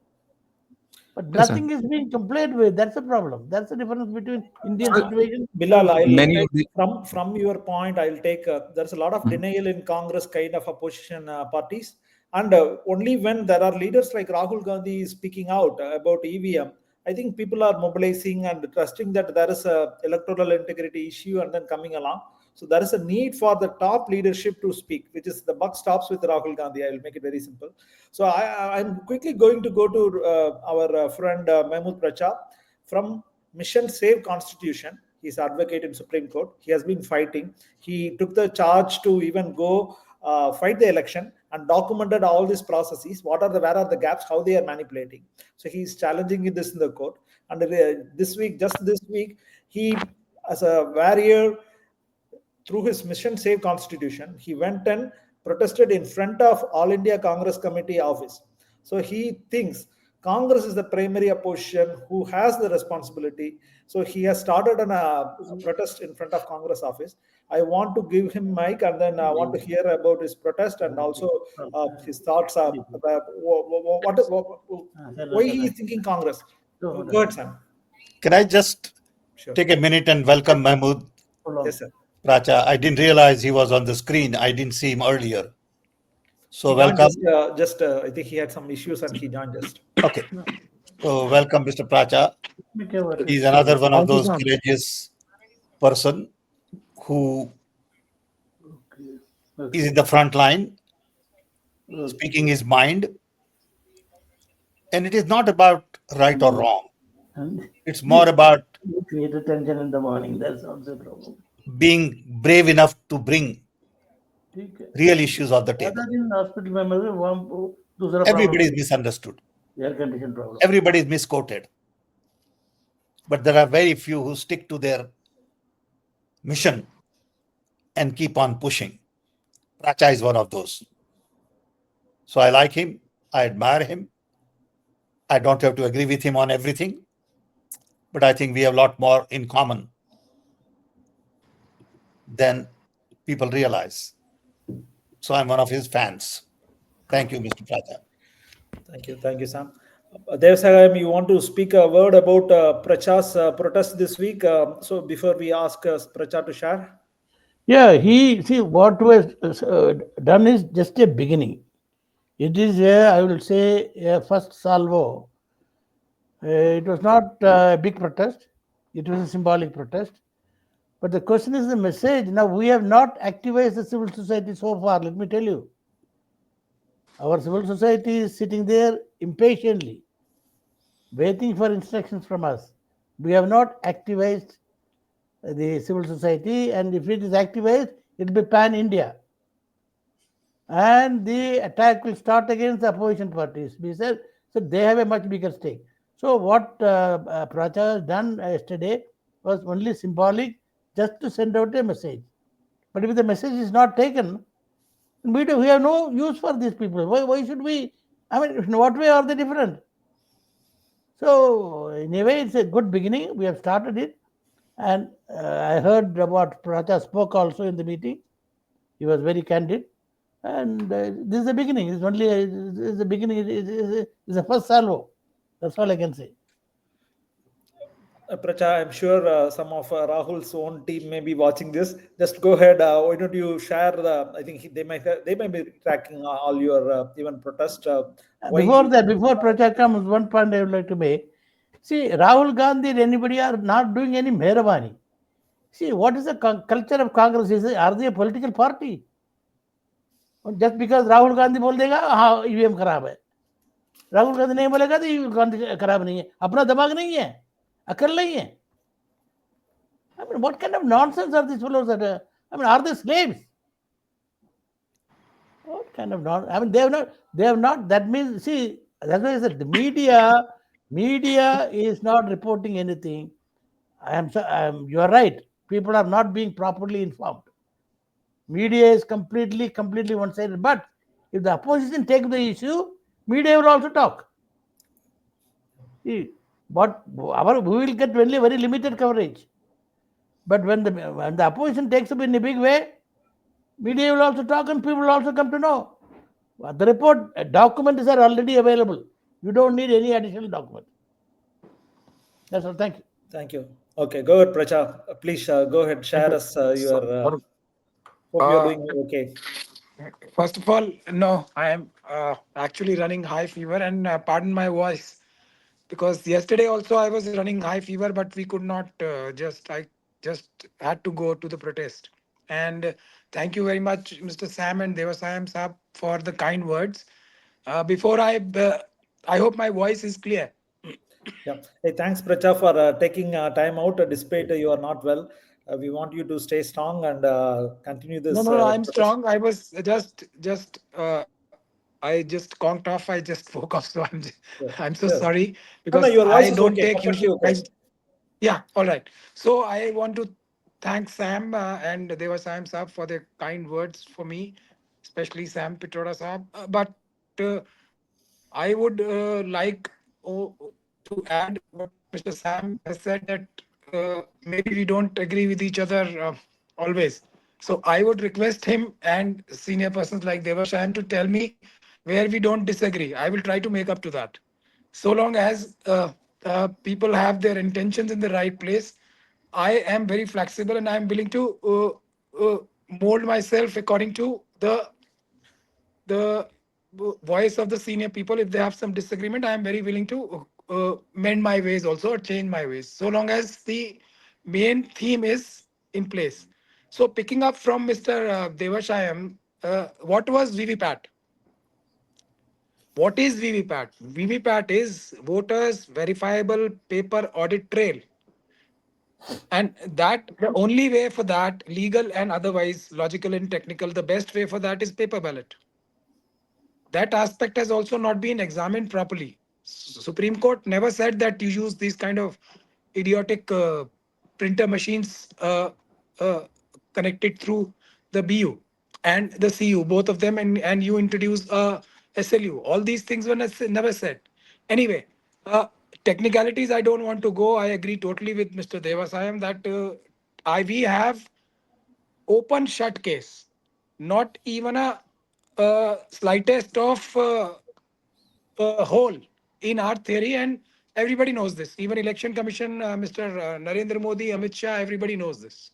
[SPEAKER 2] But nothing is being complied with. That's the problem. That's the difference between Indian situation.
[SPEAKER 1] Bilal, from your point, I'll take. There's a lot of denial in Congress kind of opposition parties, and only when there are leaders like Rahul Gandhi speaking out about EVM, I think people are mobilizing and trusting that there is a electoral integrity issue, and then coming along. So there is a need for the top leadership to speak, which is the buck stops with Rahul Gandhi. I will make it very simple. So I'm quickly going to go to our friend Mahmood Prachar from Mission Save Constitution. He's advocate in Supreme Court. He has been fighting. He took the charge to even go fight the election and documented all these processes. Where are the gaps? How they are manipulating. So he's challenging this in the court. And this week, he, as a warrior, through his Mission Save Constitution, he went and protested in front of All India Congress Committee office. So he thinks Congress is the primary opposition who has the responsibility. So he has started a protest in front of Congress office. I want to give him mic, and then I want to hear about his protest and also his thoughts about why he is thinking Congress. Go ahead, Sam.
[SPEAKER 3] Can I just take a minute and welcome Mahmood?
[SPEAKER 1] Yes, sir.
[SPEAKER 3] Pracha, I didn't realize he was on the screen. I didn't see him earlier. So welcome.
[SPEAKER 1] I think he had some issues and he joined just.
[SPEAKER 3] Okay. So welcome, Mr. Pracha. He's another one of those courageous person who is in the front line, speaking his mind. And it is not about right or wrong. It's more about
[SPEAKER 2] create tension in the morning. That's also a problem.
[SPEAKER 3] Being brave enough to bring real issues on the table. Everybody is misunderstood. Everybody is misquoted. But there are very few who stick to their mission and keep on pushing. Pracha is one of those. So I like him. I admire him. I don't have to agree with him on everything. But I think we have a lot more in common than people realize. So I'm one of his fans. Thank you, Mr. Pracha.
[SPEAKER 1] Thank you, Sam. Devsagam, you want to speak a word about Pracha's protest this week? So before we ask Pracha to share.
[SPEAKER 2] Yeah, he see what was done is just a beginning. It is a, I will say, a first salvo. It was not a big protest. It was a symbolic protest. But the question is the message. Now we have not activated the civil society so far. Let me tell you, our civil society is sitting there impatiently, waiting for instructions from us. We have not activated the civil society, and if it is activated, it will be pan India. And the attack will start against the opposition parties. We said, so they have a much bigger stake. So what Pracha has done yesterday was only symbolic, just to send out a message. But if the message is not taken, we have no use for these people. Why should we? I mean, in what way are they different? So in a way, it's a good beginning. We have started it, and I heard what Pracha spoke also in the meeting. He was very candid. And this is the beginning. It's only it's the beginning. It's the first salvo. That's all I can say.
[SPEAKER 1] Pracha, I'm sure some of Rahul's own team may be watching this. Just go ahead. Why don't you share the? I think they might be tracking all your even protest. Why?
[SPEAKER 2] Before that, before Pracha comes, one point I would like to make. See, Rahul Gandhi and anybody are not doing any mehrabani. See, what is the culture of Congress? Are they a political party? Just because Rahul Gandhi बोल देगा हाँ EVM खराब है, राहुल गांधी नहीं बोलेगा तो EVM Gandhi खराब नहीं है, अपना दिमाग नहीं है, अकल नहीं है. I mean, what kind of nonsense are these fellows? I mean, are they slaves? What kind of nonsense? I mean, they have not. That means, see, that's why I said the media is not reporting anything. You are right. People are not being properly informed. Media is completely one-sided. But if the opposition takes the issue, media will also talk. See, but we will get only very limited coverage. But when the opposition takes up in a big way, media will also talk and people will also come to know. The report documents are already available. You don't need any additional document. That's all. Thank you.
[SPEAKER 1] Thank you. Okay, go ahead, Pracha. Please go ahead. Share us your. Hope you're doing okay.
[SPEAKER 6] First of all, no, I am actually running high fever, and pardon my voice, because yesterday also I was running high fever, but we could not I just had to go to the protest. And thank you very much, Mr. Sam and Devasayam Saab, for the kind words. Before I hope my voice is clear.
[SPEAKER 1] Yeah. Hey, thanks, Pracha, for taking time out despite you are not well. We want you to stay strong and continue this.
[SPEAKER 6] No, I'm
[SPEAKER 1] protest.
[SPEAKER 6] strong. I was I just conked off. I just woke up, so
[SPEAKER 1] Yes.
[SPEAKER 6] I'm so
[SPEAKER 1] Yes.
[SPEAKER 6] sorry
[SPEAKER 1] No, no,
[SPEAKER 6] because
[SPEAKER 1] your
[SPEAKER 6] I
[SPEAKER 1] voice is
[SPEAKER 6] don't
[SPEAKER 1] okay.
[SPEAKER 6] take
[SPEAKER 1] Perfectly
[SPEAKER 6] usually.
[SPEAKER 1] okay.
[SPEAKER 6] Yeah, all right. So I want to thank Sam and Devasayam Saab for their kind words for me, especially Sam Pitroda Saab. But I would like to add what Mr. Sam has said, that maybe we don't agree with each other always. So I would request him and senior persons like Devasayam to tell me where we don't disagree. I will try to make up to that. So long as people have their intentions in the right place, I am very flexible and I am willing to mold myself according to the voice of the senior people. If they have some disagreement, I am very willing to mend my ways also, or change my ways, so long as the main theme is in place. So picking up from Mr. Devashayam, what was VVPAT? What is VVPAT? VVPAT is voters verifiable paper audit trail. And that the only way for that, legal and otherwise, logical and technical, the best way for that is paper ballot. That aspect has also not been examined properly. Supreme Court never said that you use these kind of idiotic printer machines uh, connected through the BU and the CU, both of them, and you introduce a SLU. All these things were never said. Anyway, technicalities I don't want to go. I agree totally with Mr. Devasayam that we have open shut case, not even a slightest of hole in our theory, and everybody knows this. Even Election Commission, Mr. Narendra Modi, Amit Shah, everybody knows this.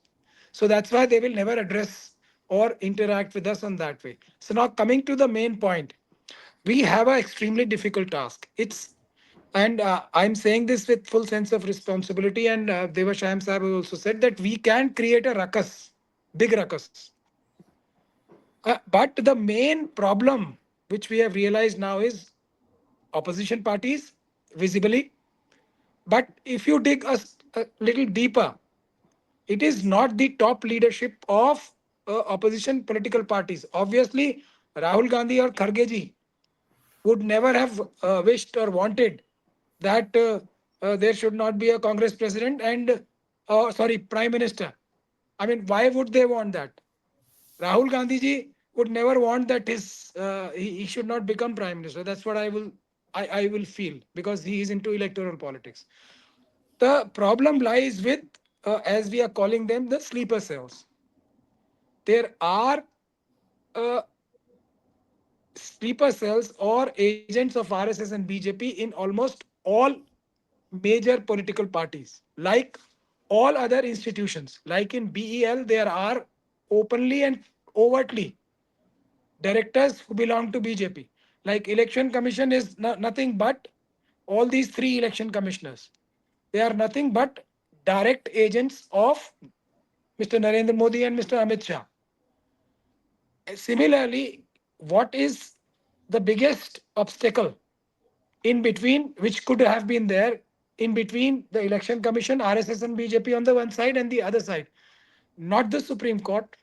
[SPEAKER 6] So that's why they will never address or interact with us on that way. So now coming to the main point, we have an extremely difficult task. And I'm saying this with full sense of responsibility. And Devashayam Sahib also said that we can create a ruckus, big ruckus. But the main problem which we have realized now is opposition parties visibly. But if you dig a little deeper, it is not the top leadership of opposition political parties. Obviously, Rahul Gandhi or Kharge ji would never have wished or wanted that there should not be a Congress president and, sorry, prime minister. I mean, why would they want that? Rahul Gandhi ji would never want that he should not become prime minister. That's what I will feel because he is into electoral politics. The problem lies with, as we are calling them, the sleeper cells. There are uh, sleeper cells or agents of RSS and BJP in almost all major political parties, like all other institutions. Like in BEL, there are openly and overtly directors who belong to BJP. Like election commission is nothing but all these three election commissioners. They are nothing but direct agents of Mr. Narendra Modi and Mr. Amit Shah. Similarly, what is the biggest obstacle in between, which could have been there in between the election commission, RSS and BJP on the one side and the other side? Not the Supreme Court,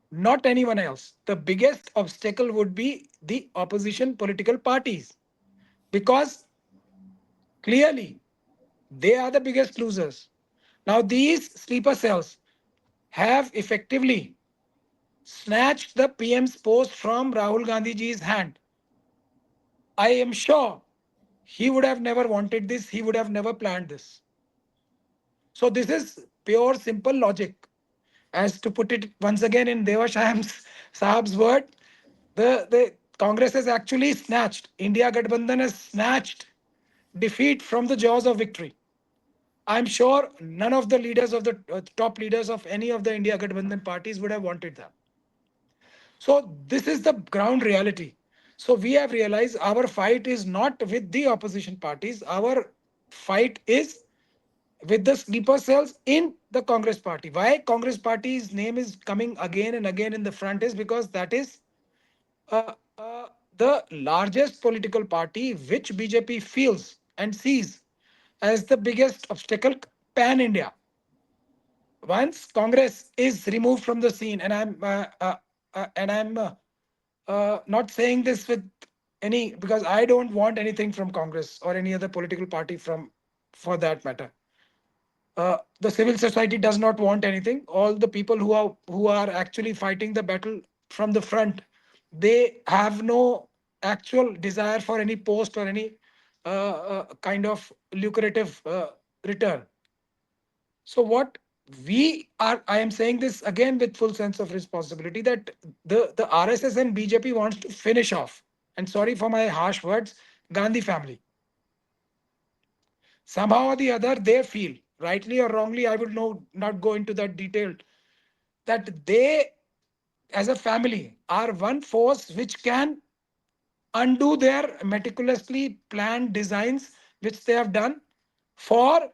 [SPEAKER 6] not anyone else. The biggest obstacle would be the opposition political parties because clearly they are the biggest losers. Now, these sleeper cells have effectively snatched the PM's post from Rahul Gandhiji's hand. I am sure he would have never wanted this, he would have never planned this. So, this is pure, simple logic. As to put it once again in Devashayam Sahab's word, the Congress has actually snatched, India Gadbandhan has snatched defeat from the jaws of victory. I'm sure none of the leaders of the top leaders of any of the India Gadbandhan parties would have wanted that. So this is the ground reality. So we have realized our fight is not with the opposition parties. Our fight is with the sleeper cells in the Congress party. Why Congress party's name is coming again and again in the front is because that is the largest political party which BJP feels and sees as the biggest obstacle pan India. Once Congress is removed from the scene, and I'm not saying this with any because I don't want anything from Congress or any other political party from for that matter. The civil society does not want anything. All the people who are actually fighting the battle from the front, they have no actual desire for any post or any kind of lucrative return. So what we are, I am saying this again with full sense of responsibility that the RSS and BJP wants to finish off. And sorry for my harsh words, Gandhi family. Somehow or the other, they feel, rightly or wrongly, I would not go into that detail, that they, as a family, are one force which can undo their meticulously planned designs, which they have done for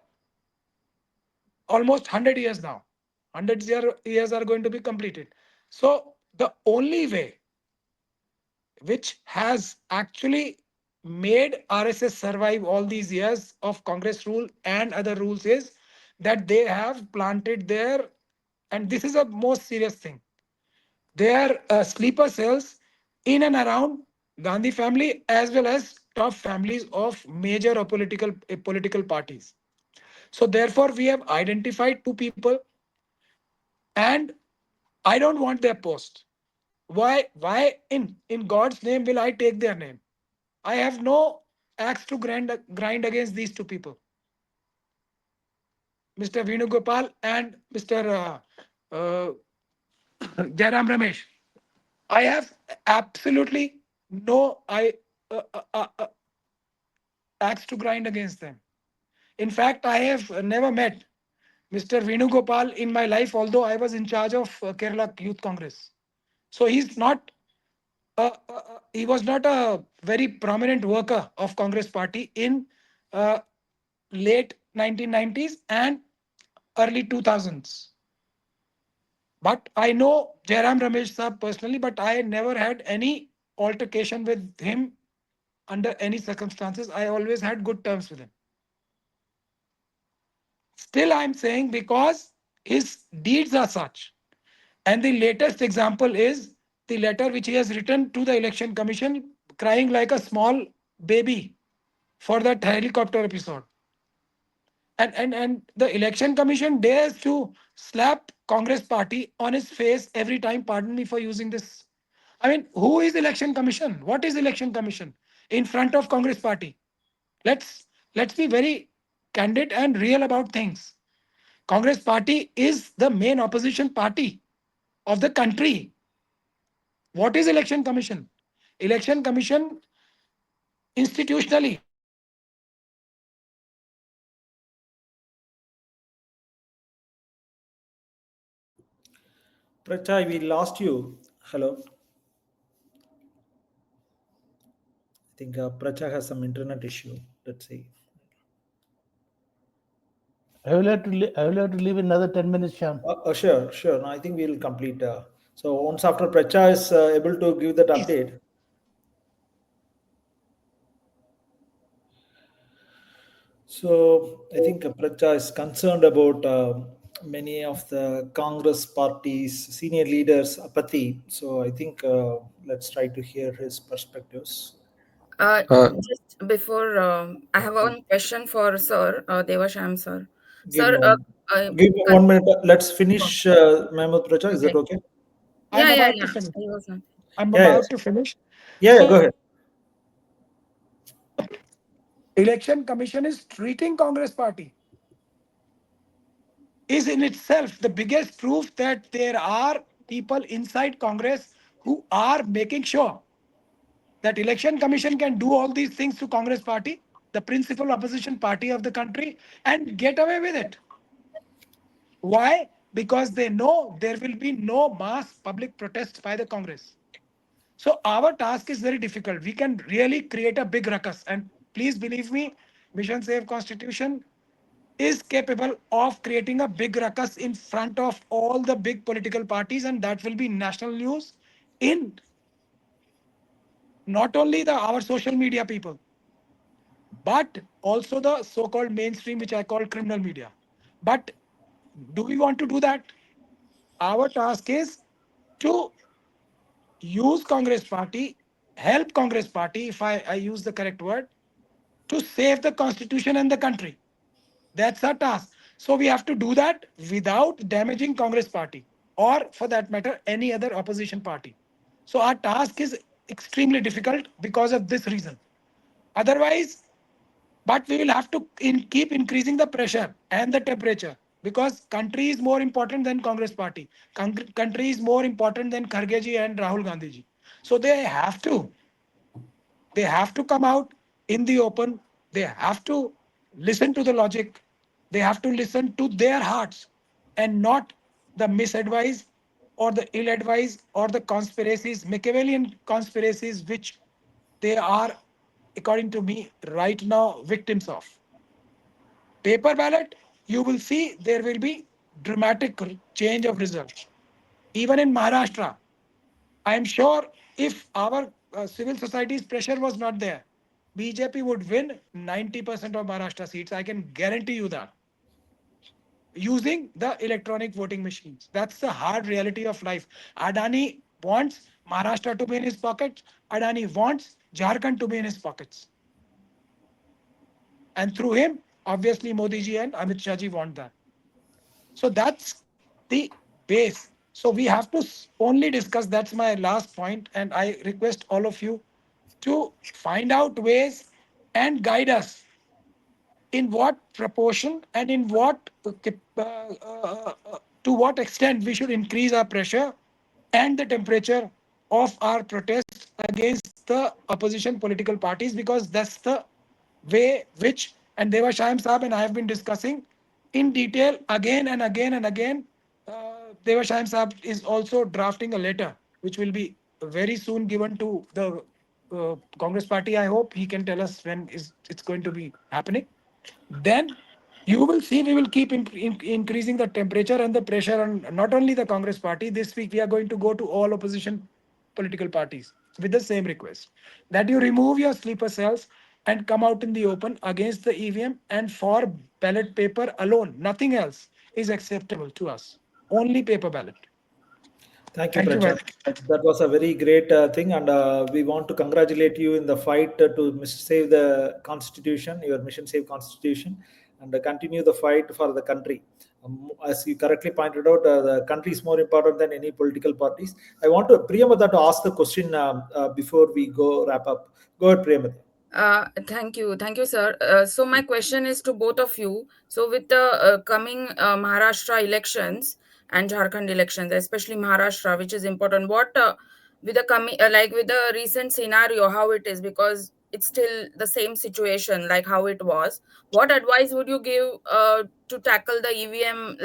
[SPEAKER 6] almost 100 years now. 100 years are going to be completed. So the only way which has actually made RSS survive all these years of Congress rule and other rules is that they have planted their, and this is a most serious thing, their sleeper cells in and around Gandhi family as well as top families of major or political parties. So therefore, we have identified two people, and I don't want their post. Why in God's name will I take their name? I have no axe to grind against these two people, Mr. Venugopal and Mr. Jairam Ramesh. I have absolutely no axe to grind against them. In fact, I have never met Mr. Venugopal in my life, although I was in charge of Kerala Youth Congress. So he was not a very prominent worker of Congress party in uh, late 1990s and early 2000s. But I know Jairam Ramesh Saab personally, but I never had any altercation with him under any circumstances. I always had good terms with him. Still, I'm saying because his deeds are such. And the latest example is the letter which he has written to the Election Commission, crying like a small baby for that helicopter episode. And the Election Commission dares to slap Congress party on his face every time. Pardon me for using this. I mean, who is Election Commission? What is Election Commission in front of Congress party? Let's let's be very candid and real about things. Congress party is the main opposition party of the country. What is Election Commission? Election Commission institutionally
[SPEAKER 1] Prachai, we lost you. Hello. I think Prachai has some internet issue. Let's see.
[SPEAKER 2] I will have to leave another 10 minutes, Sham.
[SPEAKER 1] Sure, sure. No, I think we'll complete. So once after Pracha is able to give that update. So I think Pracha is concerned about many of the Congress party's senior leaders' apathy. So I think let's try to hear his perspectives.
[SPEAKER 4] Uh,
[SPEAKER 5] Uh,
[SPEAKER 4] just before, I have one question for Sir Devasham Sir.
[SPEAKER 1] Give me
[SPEAKER 4] Sir,
[SPEAKER 1] one. Give me 1 minute. Let's finish Mehmet Pracha. Is that
[SPEAKER 4] okay.
[SPEAKER 1] okay?
[SPEAKER 6] I'm
[SPEAKER 4] Yeah, yeah,
[SPEAKER 6] about to
[SPEAKER 4] yeah.
[SPEAKER 6] finish.
[SPEAKER 4] He was not.
[SPEAKER 6] I'm
[SPEAKER 1] Yeah,
[SPEAKER 6] about
[SPEAKER 1] yes.
[SPEAKER 6] to finish.
[SPEAKER 1] Yeah, yeah, go
[SPEAKER 6] So
[SPEAKER 1] ahead.
[SPEAKER 6] Election Commission is treating Congress party is in itself the biggest proof that there are people inside Congress who are making sure that Election Commission can do all these things to Congress party, the principal opposition party of the country, and get away with it. Why? Because they know there will be no mass public protest by the Congress. So our task is very difficult. We can really create a big ruckus. And please believe me, Mission Save Constitution is capable of creating a big ruckus in front of all the big political parties, and that will be national news in not only the our social media people, but also the so-called mainstream, which I call criminal media. But do we want to do that? Our task is to use Congress party, help Congress party, if I use the correct word, to save the constitution and the country. That's our task. So we have to do that without damaging Congress party or for that matter, any other opposition party. So our task is extremely difficult because of this reason. Otherwise, but we will have to keep increasing the pressure and the temperature because country is more important than Congress party. Country is more important than Khargeji and Rahul Gandhiji. So they have to come out in the open. They have to listen to the logic. They have to listen to their hearts and not the misadvice or the ill advice or the conspiracies, Machiavellian conspiracies, which they are, according to me, right now victims of. Paper ballot, you will see there will be dramatic change of results. Even in Maharashtra, I am sure if our civil society's pressure was not there, BJP would win 90% of Maharashtra seats. I can guarantee you that. Using the electronic voting machines. That's the hard reality of life. Adani wants Maharashtra to be in his pockets. Adani wants Jharkhand to be in his pockets. And through him, obviously Modi ji and Amit Shah ji want that. So that's the base. So we have to only discuss. That's my last point, and I request all of you to find out ways and guide us in what proportion and in what to what extent we should increase our pressure and the temperature of our protest against the opposition political parties, because that's the way which, and Deva Shayam Saab and I have been discussing, in detail again and again and again. Devashayam Saab is also drafting a letter, which will be very soon given to the Congress party. I hope he can tell us when is it's going to be happening. Then you will see we will keep increasing the temperature and the pressure on not only the Congress party. This week we are going to go to all opposition political parties with the same request that you remove your sleeper cells and come out in the open against the EVM, and for ballot paper alone, nothing else is acceptable to us. Only paper ballot.
[SPEAKER 1] Thank you,
[SPEAKER 6] Thank you very
[SPEAKER 1] Prachand.
[SPEAKER 6] much.
[SPEAKER 1] That was a very great thing, and we want to congratulate you in the fight to save the Constitution, your mission save Constitution, and continue the fight for the country. As you correctly pointed out, the country is more important than any political parties. I want to Priyamada to ask the question before we go wrap up. Go ahead, Priyamada.
[SPEAKER 4] Thank you, sir. So my question is to both of you. So with the coming Maharashtra elections and Jharkhand elections, especially Maharashtra, which is important, what with the coming like with the recent scenario, how it is, because it's still the same situation like how it was. What advice would you give to tackle the EVM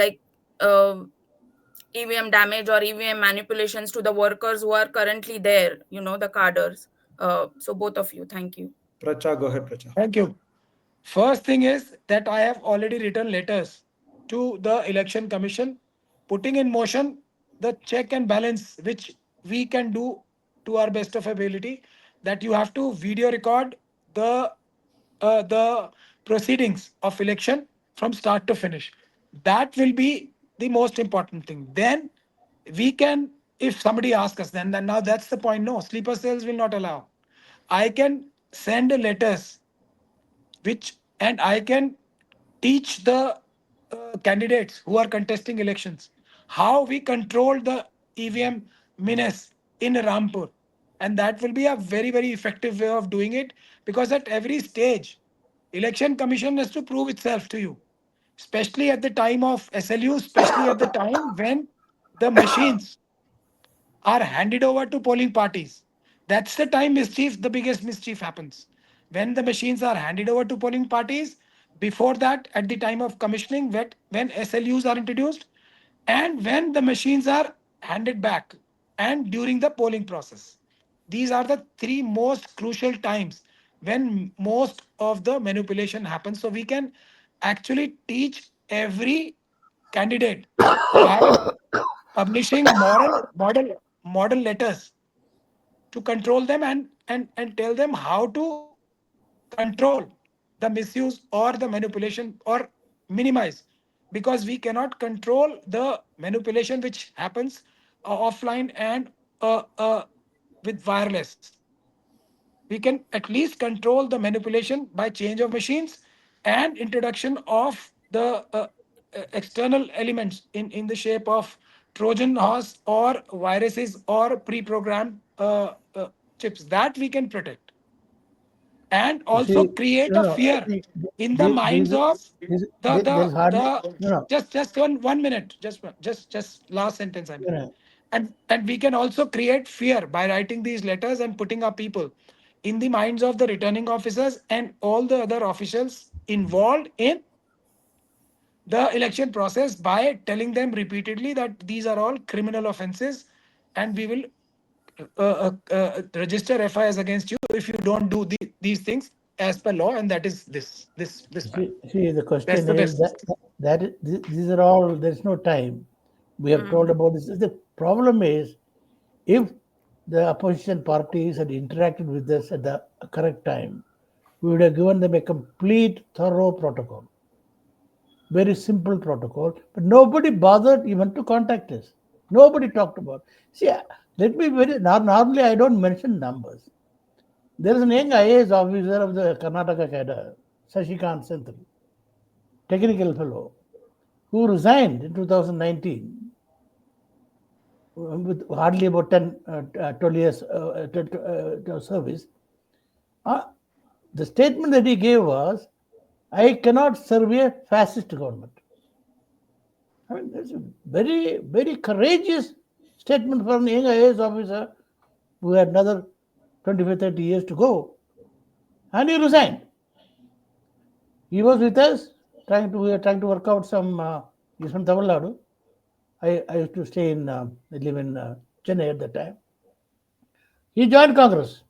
[SPEAKER 4] uh, EVM damage or EVM manipulations to the workers who are currently there? You know, the cadres. So both of you, thank you.
[SPEAKER 1] Pracha, go ahead, Pracha.
[SPEAKER 6] Thank you. First thing is that I have already written letters to the election commission, putting in motion the check and balance which we can do to our best of ability. That you have to video record the the proceedings of election from start to finish. That will be the most important thing. Then we can, if somebody asks us, then now that's the point. No, sleeper cells will not allow. I can send letters which, and I can teach the candidates who are contesting elections how we control the EVM menace in Rampur, and that will be a very effective way of doing it, because at every stage election commission has to prove itself to you, especially at the time of SLU, especially at the time when the machines are handed over to polling parties. That's the time mischief, the biggest mischief happens. When the machines are handed over to polling parties, before that, at the time of commissioning, when SLUs are introduced, and when the machines are handed back, and during the polling process. These are the three most crucial times when most of the manipulation happens. So we can actually teach every candidate by publishing model letters to control them, and tell them how to control the misuse or the manipulation or minimize, because we cannot control the manipulation which happens offline and with wireless. We can at least control the manipulation by change of machines and introduction of the external elements in the shape of Trojan horse or viruses or pre-programmed chips that we can protect, and
[SPEAKER 2] You
[SPEAKER 6] also
[SPEAKER 2] see,
[SPEAKER 6] create
[SPEAKER 2] no,
[SPEAKER 6] a
[SPEAKER 2] no,
[SPEAKER 6] fear
[SPEAKER 2] see,
[SPEAKER 6] in the minds of
[SPEAKER 2] there's hardly,
[SPEAKER 6] the
[SPEAKER 2] no, no,
[SPEAKER 6] just one minute, just last sentence, I mean.
[SPEAKER 2] you know,
[SPEAKER 6] And we can also create fear by writing these letters and putting our people in the minds of the returning officers and all the other officials involved in the election process, by telling them repeatedly that these are all criminal offenses, and we will register FIRs against you if you don't do these things as per law, and that is this man.
[SPEAKER 2] the
[SPEAKER 6] That's
[SPEAKER 2] question
[SPEAKER 6] the
[SPEAKER 2] is
[SPEAKER 6] best.
[SPEAKER 2] these are all, there's no time. We have told about this. The problem is, if the opposition parties had interacted with us at the correct time, we would have given them a complete, thorough protocol, very simple protocol, but nobody bothered even to contact us. Nobody talked about. See, let me very normally I don't mention numbers. There is an young IAS officer of the Karnataka cadre, Sashikant Sentry, technical fellow, who resigned in 2019 with hardly about 10, 12 years service. Uh, the statement that he gave was, I cannot serve a fascist government. I mean, that's a very courageous statement for an young IAS officer who had another 25, 30 years to go. And he resigned. He was with us we are trying to work out some. He's from Tamil Nadu. I used to stay in, I live in Chennai at that time. He joined Congress.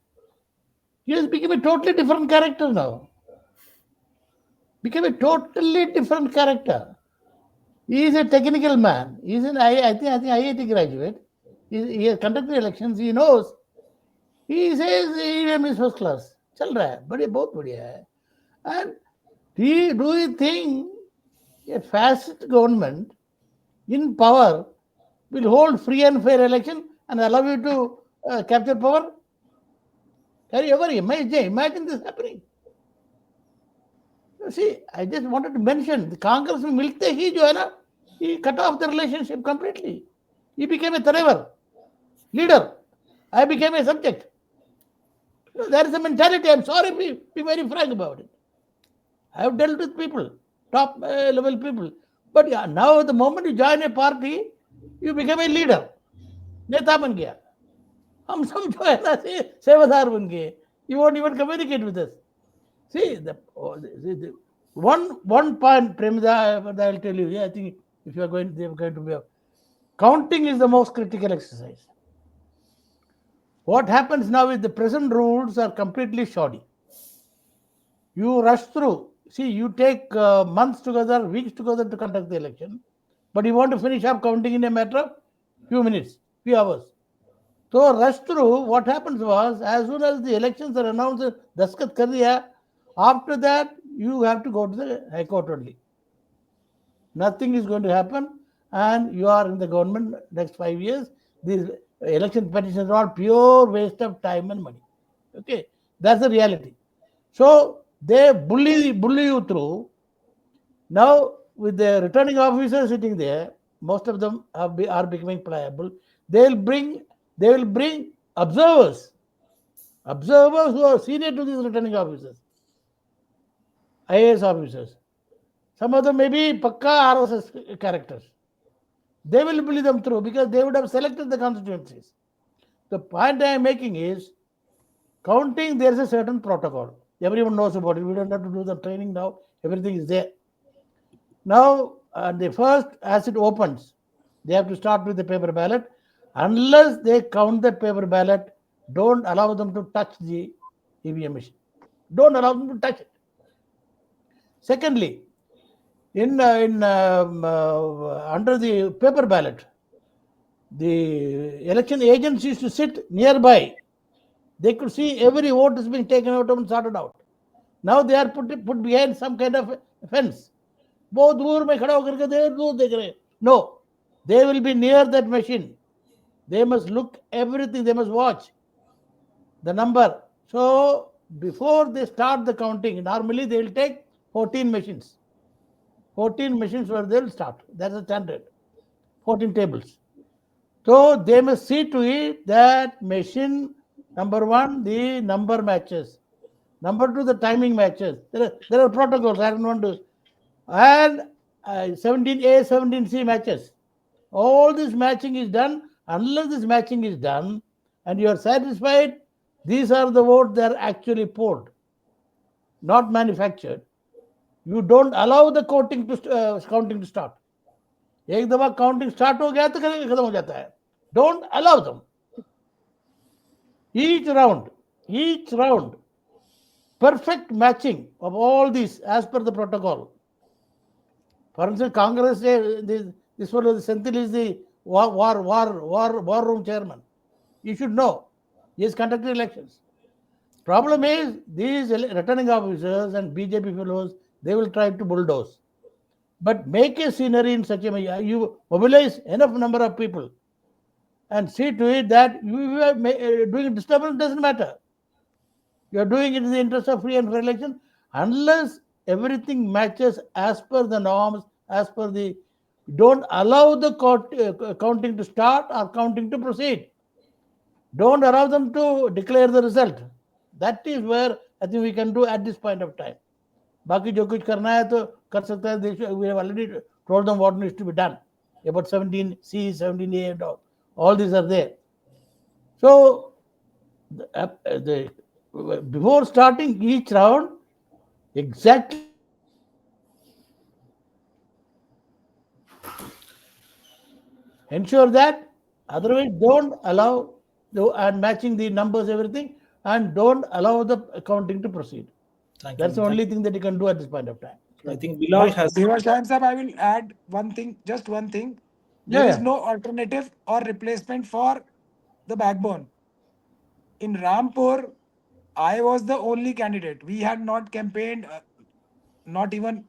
[SPEAKER 2] He has become a totally different character now. Became a totally different character. He is a technical man. He is I think IIT graduate. He has conducted elections. He knows. He says EVM is first class. चल रहा है, बड़े बहुत बढ़िया है. And do you think a fascist government in power will hold free and fair election and allow you to capture power? Can you ever imagine this happening? See, I just wanted to mention the Congress में मिलते ही जो है ना, he cut off the relationship completely. He became a தலைவர், leader. I became a subject. There is a mentality. I'm sorry, be very frank about it. I have dealt with people, top level people. But yeah, now the moment you join a party, you become a leader. नेता बन गया. हम सब जो है ना सेवादार बन गए. You won't even communicate with us. See, the one point, Premida, I'll tell you. Yeah, I think if you are going, they are going to be. Counting is the most critical exercise. What happens now is the present rules are completely shoddy. You rush through. See, you take months together, weeks together to conduct the election, but you want to finish up counting in a matter of few minutes, few hours. So rush through. What happens was, as soon as the elections are announced, daskat kar diya, after that you have to go to the High Court only. Nothing is going to happen, and you are in the government next 5 years. These election petitions are all pure waste of time and money. Okay, that's the reality. So they bully you through. Now with the returning officers sitting there, most of them are becoming pliable. They will bring observers who are senior to these returning officers, IAS officers. Some of them may be pakka RSS characters. They will bully them through because they would have selected the constituencies. The point I am making is, counting, there is a certain protocol. Everyone knows about it. We don't have to do the training now. Everything is there. Now, the first, as it opens, they have to start with the paper ballot. Unless they count the paper ballot, don't allow them to touch the EVM machine. Don't allow them to touch it. Secondly, under the paper ballot, the election agents used to sit nearby. They could see every vote is being taken out and sorted out. Now they are put behind some kind of fence. No, they will be near that machine. They must look everything. They must watch the number. So before they start the counting, normally they will take 14 machines. 14 machines where they will start. That's a standard. 14 tables. So they must see to it that machine, number one, the number matches. Number two, the timing matches. There are protocols. I don't want to. And 17A, 17C matches. All this matching is done. Unless this matching is done and you are satisfied, these are the votes that are actually polled, not manufactured. You don't allow the counting to start. एक दफा counting start हो गया तो खत्म हो जाता है. Don't allow them. Each round, perfect matching of all these as per the protocol. For instance, Congress, this one of the Senthil is the war room chairman. You should know. He has conducted elections. Problem is, these returning officers and BJP fellows, they will try to bulldoze. But make a scenery in such a way, you mobilize enough number of people and see to it that you are doing disturbance doesn't matter. You are doing it in the interest of free and fair election, unless everything matches as per the norms, as per the. Don't allow the counting to start or counting to proceed. Don't allow them to declare the result. That is where I think we can do at this point of time. बाकी जो कुछ करना है तो कर सकता है. We have already told them what needs to be done. About 17C, 17A and all these are there. So before starting each round, exactly Ensure that. Otherwise, don't allow and matching the numbers, everything, and don't allow the accounting to proceed.
[SPEAKER 1] Thank
[SPEAKER 2] That's
[SPEAKER 1] you.
[SPEAKER 2] the only thing that you can do at this point of time.
[SPEAKER 1] I think Bilal has.
[SPEAKER 6] Devashan sir, I will add one thing, just one thing. There
[SPEAKER 2] Yeah,
[SPEAKER 6] is
[SPEAKER 2] yeah.
[SPEAKER 6] no alternative or replacement for the backbone. In Rampur, I was the only candidate. We had not campaigned, not even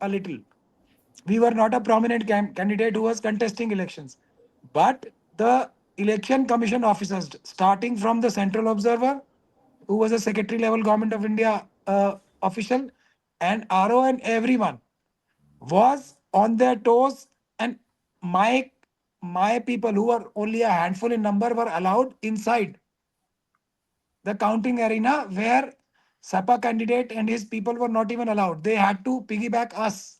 [SPEAKER 6] a little. We were not a prominent candidate who was contesting elections. But the election commission officers, starting from the central observer, who was a secretary level government of India official, and RO and everyone was on their toes, and my my people, who were only a handful in number, were allowed inside the counting arena, where Sapa candidate and his people were not even allowed. They had to piggyback us.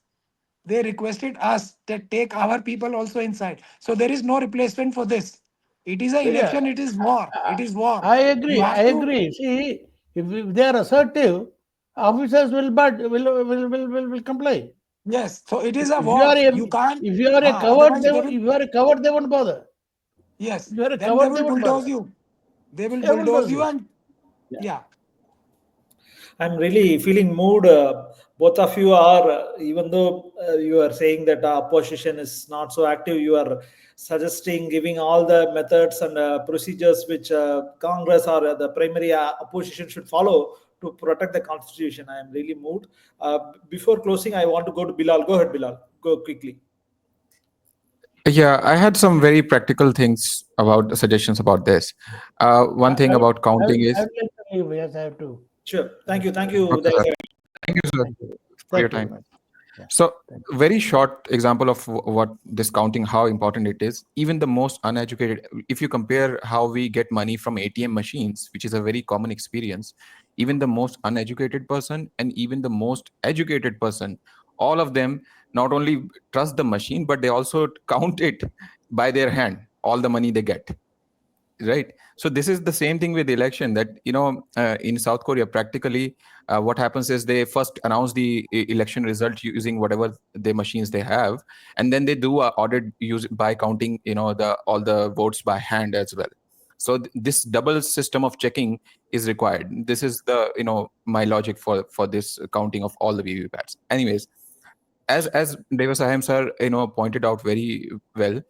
[SPEAKER 6] They requested us that take our people also inside. So there is no replacement for this. It is an
[SPEAKER 2] Yeah,
[SPEAKER 6] election. It is war. It is war.
[SPEAKER 2] I
[SPEAKER 6] You
[SPEAKER 2] agree. I
[SPEAKER 6] have to.
[SPEAKER 2] agree. See, if they are assertive, officers will comply.
[SPEAKER 6] Yes. So it is a
[SPEAKER 2] If you
[SPEAKER 6] war.
[SPEAKER 2] are a
[SPEAKER 6] You can't.
[SPEAKER 2] if you are a coward,
[SPEAKER 6] Otherwise, they will.
[SPEAKER 2] if you are a coward, they won't bother.
[SPEAKER 6] Yes.
[SPEAKER 2] If you are a
[SPEAKER 6] Then they
[SPEAKER 2] coward, they
[SPEAKER 6] will
[SPEAKER 2] won't
[SPEAKER 6] bulldoze
[SPEAKER 2] bother.
[SPEAKER 6] you. They will
[SPEAKER 2] They will
[SPEAKER 6] bulldoze
[SPEAKER 2] bulldoze
[SPEAKER 6] you,
[SPEAKER 2] you.
[SPEAKER 6] and
[SPEAKER 2] Yeah.
[SPEAKER 6] yeah.
[SPEAKER 1] I'm really feeling moved. Both of you are, even though you are saying that opposition is not so active, you are suggesting, giving all the methods and procedures which Congress or the primary opposition should follow to protect the constitution. I am really moved. Before closing, I want to go to Bilal. Go ahead, Bilal. Go quickly.
[SPEAKER 5] Yeah, I had some very practical things about suggestions about this. One thing about counting
[SPEAKER 2] I
[SPEAKER 5] is
[SPEAKER 2] will like to leave. Yes, I have to.
[SPEAKER 1] Sure. Thank you. Thank you,
[SPEAKER 5] okay,
[SPEAKER 1] Uday.
[SPEAKER 5] sir. Thank you, sir,
[SPEAKER 2] Thank you.
[SPEAKER 5] for your
[SPEAKER 2] Thank you very
[SPEAKER 5] time.
[SPEAKER 2] much. Yeah.
[SPEAKER 5] So,
[SPEAKER 2] Thank
[SPEAKER 5] very short example of what this counting, how important it is. Even the most uneducated, if you compare how we get money from ATM machines, which is a very common experience, even the most uneducated person and even the most educated person, all of them not only trust the machine, but they also count it by their hand, all the money they get. Right. So this is the same thing with the election, that in South Korea, practically what happens is they first announce the election result using whatever the machines they have, and then they do a audit by counting the all the votes by hand as well. So this double system of checking is required. This is the my logic for this counting of all the VVPATs. Anyways, as Devasaham sir pointed out very well,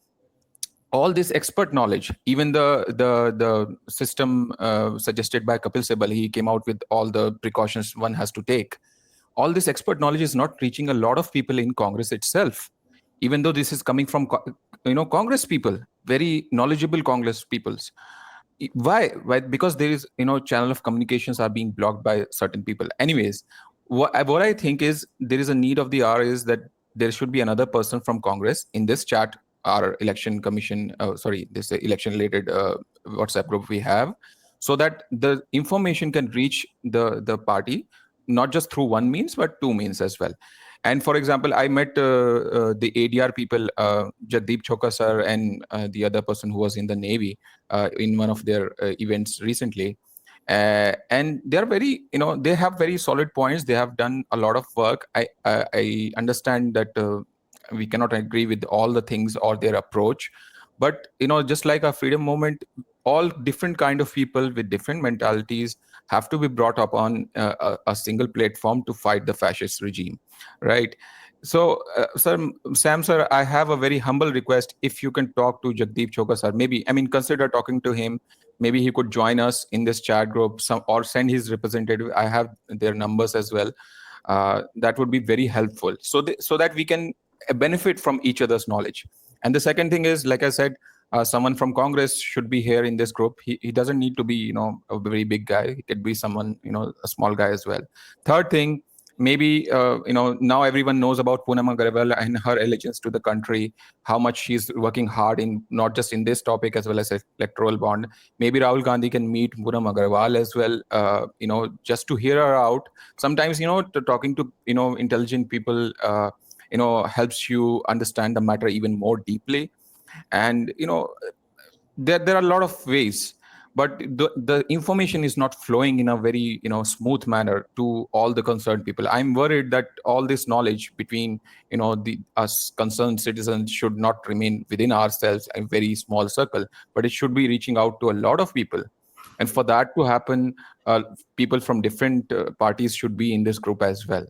[SPEAKER 5] all this expert knowledge, even the system suggested by Kapil Sibal, he came out with all the precautions one has to take. All this expert knowledge is not reaching a lot of people in Congress itself, even though this is coming from Congress people, very knowledgeable Congress peoples. Why? Because there is channel of communications are being blocked by certain people. Anyways, what I think is there is a need of the hour is that there should be another person from Congress in this chat, our election commission, sorry, this election related WhatsApp group we have, so that the information can reach the party, not just through one means but two means as well. And for example, I met the ADR people, Jagdeep Choka sir, and the other person who was in the Navy in one of their events recently. And they're very, they have very solid points. They have done a lot of work. I understand that we cannot agree with all the things or their approach, but just like a freedom movement, all different kind of people with different mentalities have to be brought up on a single platform to fight the fascist regime, right? So, sir, Sam, sir, I have a very humble request. If you can talk to Jagdeep Choka, sir, maybe, I mean, consider talking to him. Maybe he could join us in this chat group, or send his representative. I have their numbers as well. That would be very helpful, so that we can benefit from each other's knowledge. And the second thing is, like I said, someone from Congress should be here in this group. He doesn't need to be, a very big guy. He could be someone, a small guy as well. Third thing, maybe, now everyone knows about Poonam Agarwal and her allegiance to the country, how much she's working hard in, not just in this topic as well as electoral bond. Maybe Rahul Gandhi can meet Poonam Agarwal as well, just to hear her out. Sometimes, talking to, intelligent people, helps you understand the matter even more deeply. And there are a lot of ways. but the information is not flowing in a very smooth manner to all the concerned people. I'm worried that all this knowledge between the us concerned citizens should not remain within ourselves, a very small circle, but it should be reaching out to a lot of people. And for that to happen, people from different parties should be in this group as well.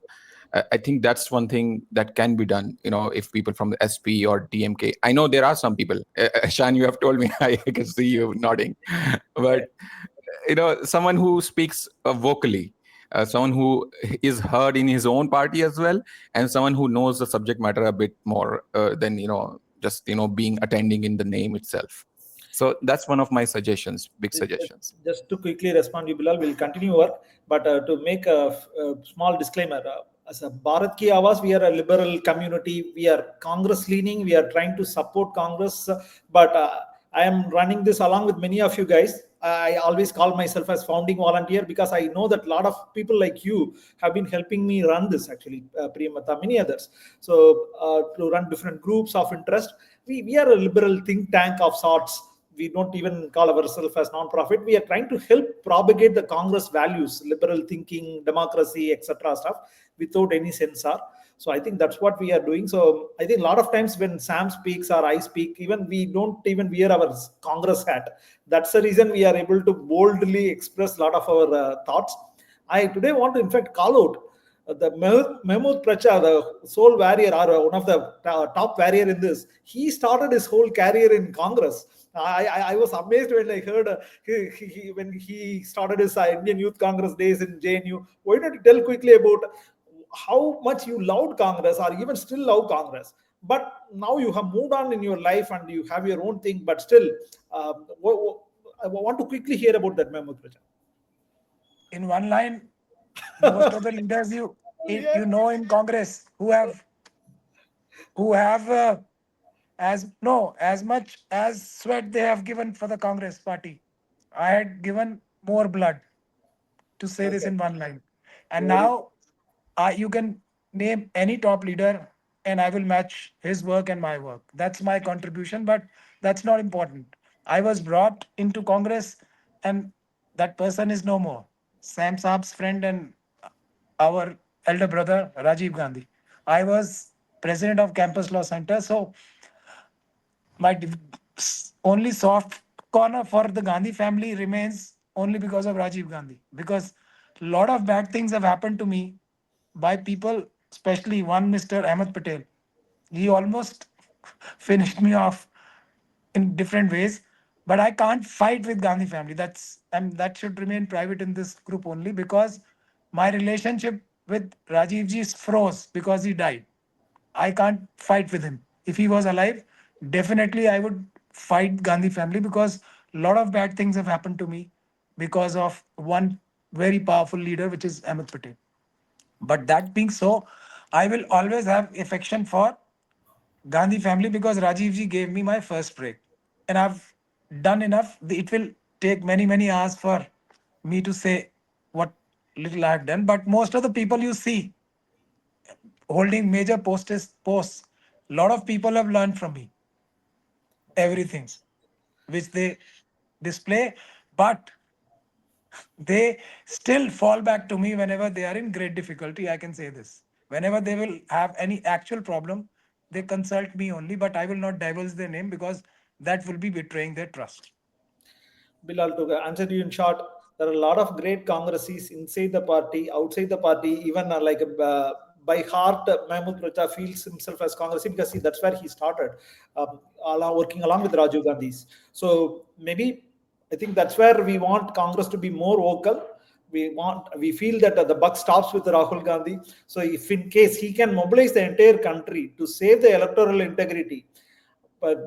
[SPEAKER 5] I think that's one thing that can be done. If people from the SP or DMK, I know there are some people. Shan, you have told me. I can see you nodding, but someone who speaks vocally, someone who is heard in his own party as well, and someone who knows the subject matter a bit more than just being attending in the name itself. So that's one of my suggestions, big suggestions.
[SPEAKER 1] Just to quickly respond, you Bilal, we'll continue work, but to make a small disclaimer, as a Bharat Ki Awas, we are a liberal community. We are Congress leaning. We are trying to support Congress, but I am running this along with many of you guys. I always call myself as founding volunteer because I know that a lot of people like you have been helping me run this, actually, Priyamata, many others. So to run different groups of interest, we are a liberal think tank of sorts. We don't even call ourselves as non-profit. We are trying to help propagate the Congress values, liberal thinking, democracy, etc. stuff without any censor. So I think that's what we are doing. So I think a lot of times when Sam speaks or I speak, even we don't even wear our Congress hat. That's the reason we are able to boldly express a lot of our thoughts. I today want to in fact call out the Mahmood Pracha, the sole warrior or one of the top warrior in this. He started his whole career in Congress. I was amazed when I heard when he started his Indian Youth Congress days in JNU. Why don't you tell quickly about how much you loved Congress or even still love Congress? But now you have moved on in your life and you have your own thing, but still, I want to quickly hear about that, Mahmood Pracha.
[SPEAKER 6] In one line, most of the leaders you know in Congress who have as much as sweat they have given for the Congress party. I had given more blood, to say this in one line. And now you can name any top leader and I will match his work and my work. That's my contribution, but that's not important. I was brought into Congress and that person is no more. Sam Saab's friend and our elder brother, Rajiv Gandhi. I was president of Campus Law Center. So my only soft corner for the Gandhi family remains only because of Rajiv Gandhi. Because a lot of bad things have happened to me by people, especially one Mr. Ahmed Patel. He almost finished me off in different ways, but I can't fight with Gandhi family. That should remain private in this group only because my relationship with Rajiv ji is froze because he died. I can't fight with him. If he was alive, definitely I would fight Gandhi family because a lot of bad things have happened to me because of one very powerful leader, which is Ahmed Patel. But that being so, I will always have affection for Gandhi family because Rajiv ji gave me my first break. And I've done enough. It will take many, many hours for me to say what little I've done. But most of the people you see holding major posts, a lot of people have learned from me everything which they display, but they still fall back to me whenever they are in great difficulty. I can say this. Whenever they will have any actual problem, they consult me only, but I will not divulge their name because that will be betraying their trust.
[SPEAKER 1] Bilal, to answer you in short, there are a lot of great Congresses inside the party, outside the party, even by heart, Mahmood Pracha feels himself as Congressy because that's where he started, working along with Rajiv Gandhi's. So maybe I think that's where we want Congress to be more vocal. We feel that the buck stops with Rahul Gandhi. So if in case he can mobilize the entire country to save the electoral integrity,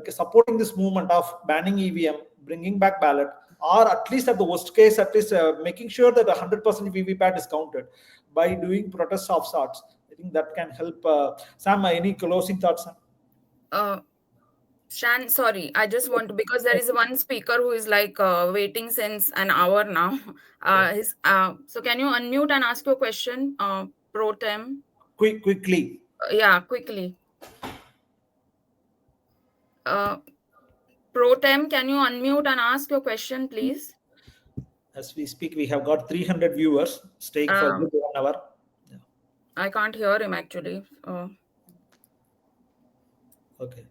[SPEAKER 1] supporting this movement of banning EVM, bringing back ballot, or at least at the worst case, at least making sure that 100% VVPAT is counted by doing protests of sorts. I think that can help. Sam, any closing thoughts?
[SPEAKER 4] Shan, sorry, I just want to, because there is one speaker who is like waiting since an hour now. So can you unmute and ask your question, pro tem?
[SPEAKER 1] Quickly.
[SPEAKER 4] Yeah, quickly. Pro tem, can you unmute and ask your question, please?
[SPEAKER 1] As we speak, we have got 300 viewers staying for
[SPEAKER 4] Ah.
[SPEAKER 1] good 1 hour. Yeah.
[SPEAKER 4] I can't hear him actually.
[SPEAKER 1] Okay.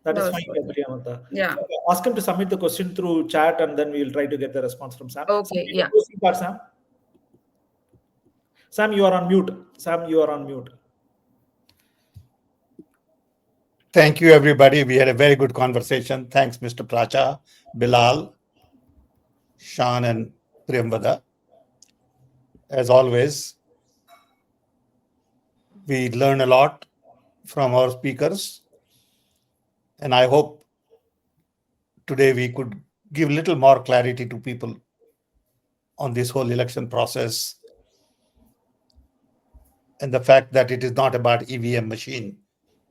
[SPEAKER 1] That is
[SPEAKER 4] No,
[SPEAKER 1] fine,
[SPEAKER 4] sorry.
[SPEAKER 1] Priyamata.
[SPEAKER 4] Yeah.
[SPEAKER 1] So ask him to submit the question through chat and then we will try to get the response from Sam.
[SPEAKER 4] Okay, yeah.
[SPEAKER 1] Sam? Sam, you are on mute. Sam, you are on mute.
[SPEAKER 3] Thank you, everybody. We had a very good conversation. Thanks, Mr. Pracha, Bilal, Shan, and Priyamvada. As always, we learn a lot from our speakers. And I hope today we could give a little more clarity to people on this whole election process and the fact that it is not about EVM machine.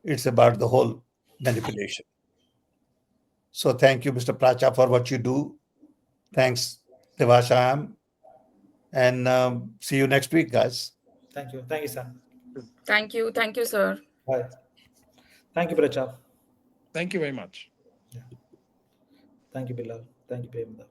[SPEAKER 3] It's about the whole manipulation. So thank you, Mr. Pracha, for what you do. Thanks, Devasham. And see you next week, guys.
[SPEAKER 1] Thank you. Thank you, Sam.
[SPEAKER 4] Thank you. Thank you, sir.
[SPEAKER 1] Bye. Thank you, Pracha.
[SPEAKER 6] Thank you very much.
[SPEAKER 1] Yeah. Thank you, Bilal. Thank you, Priyamata.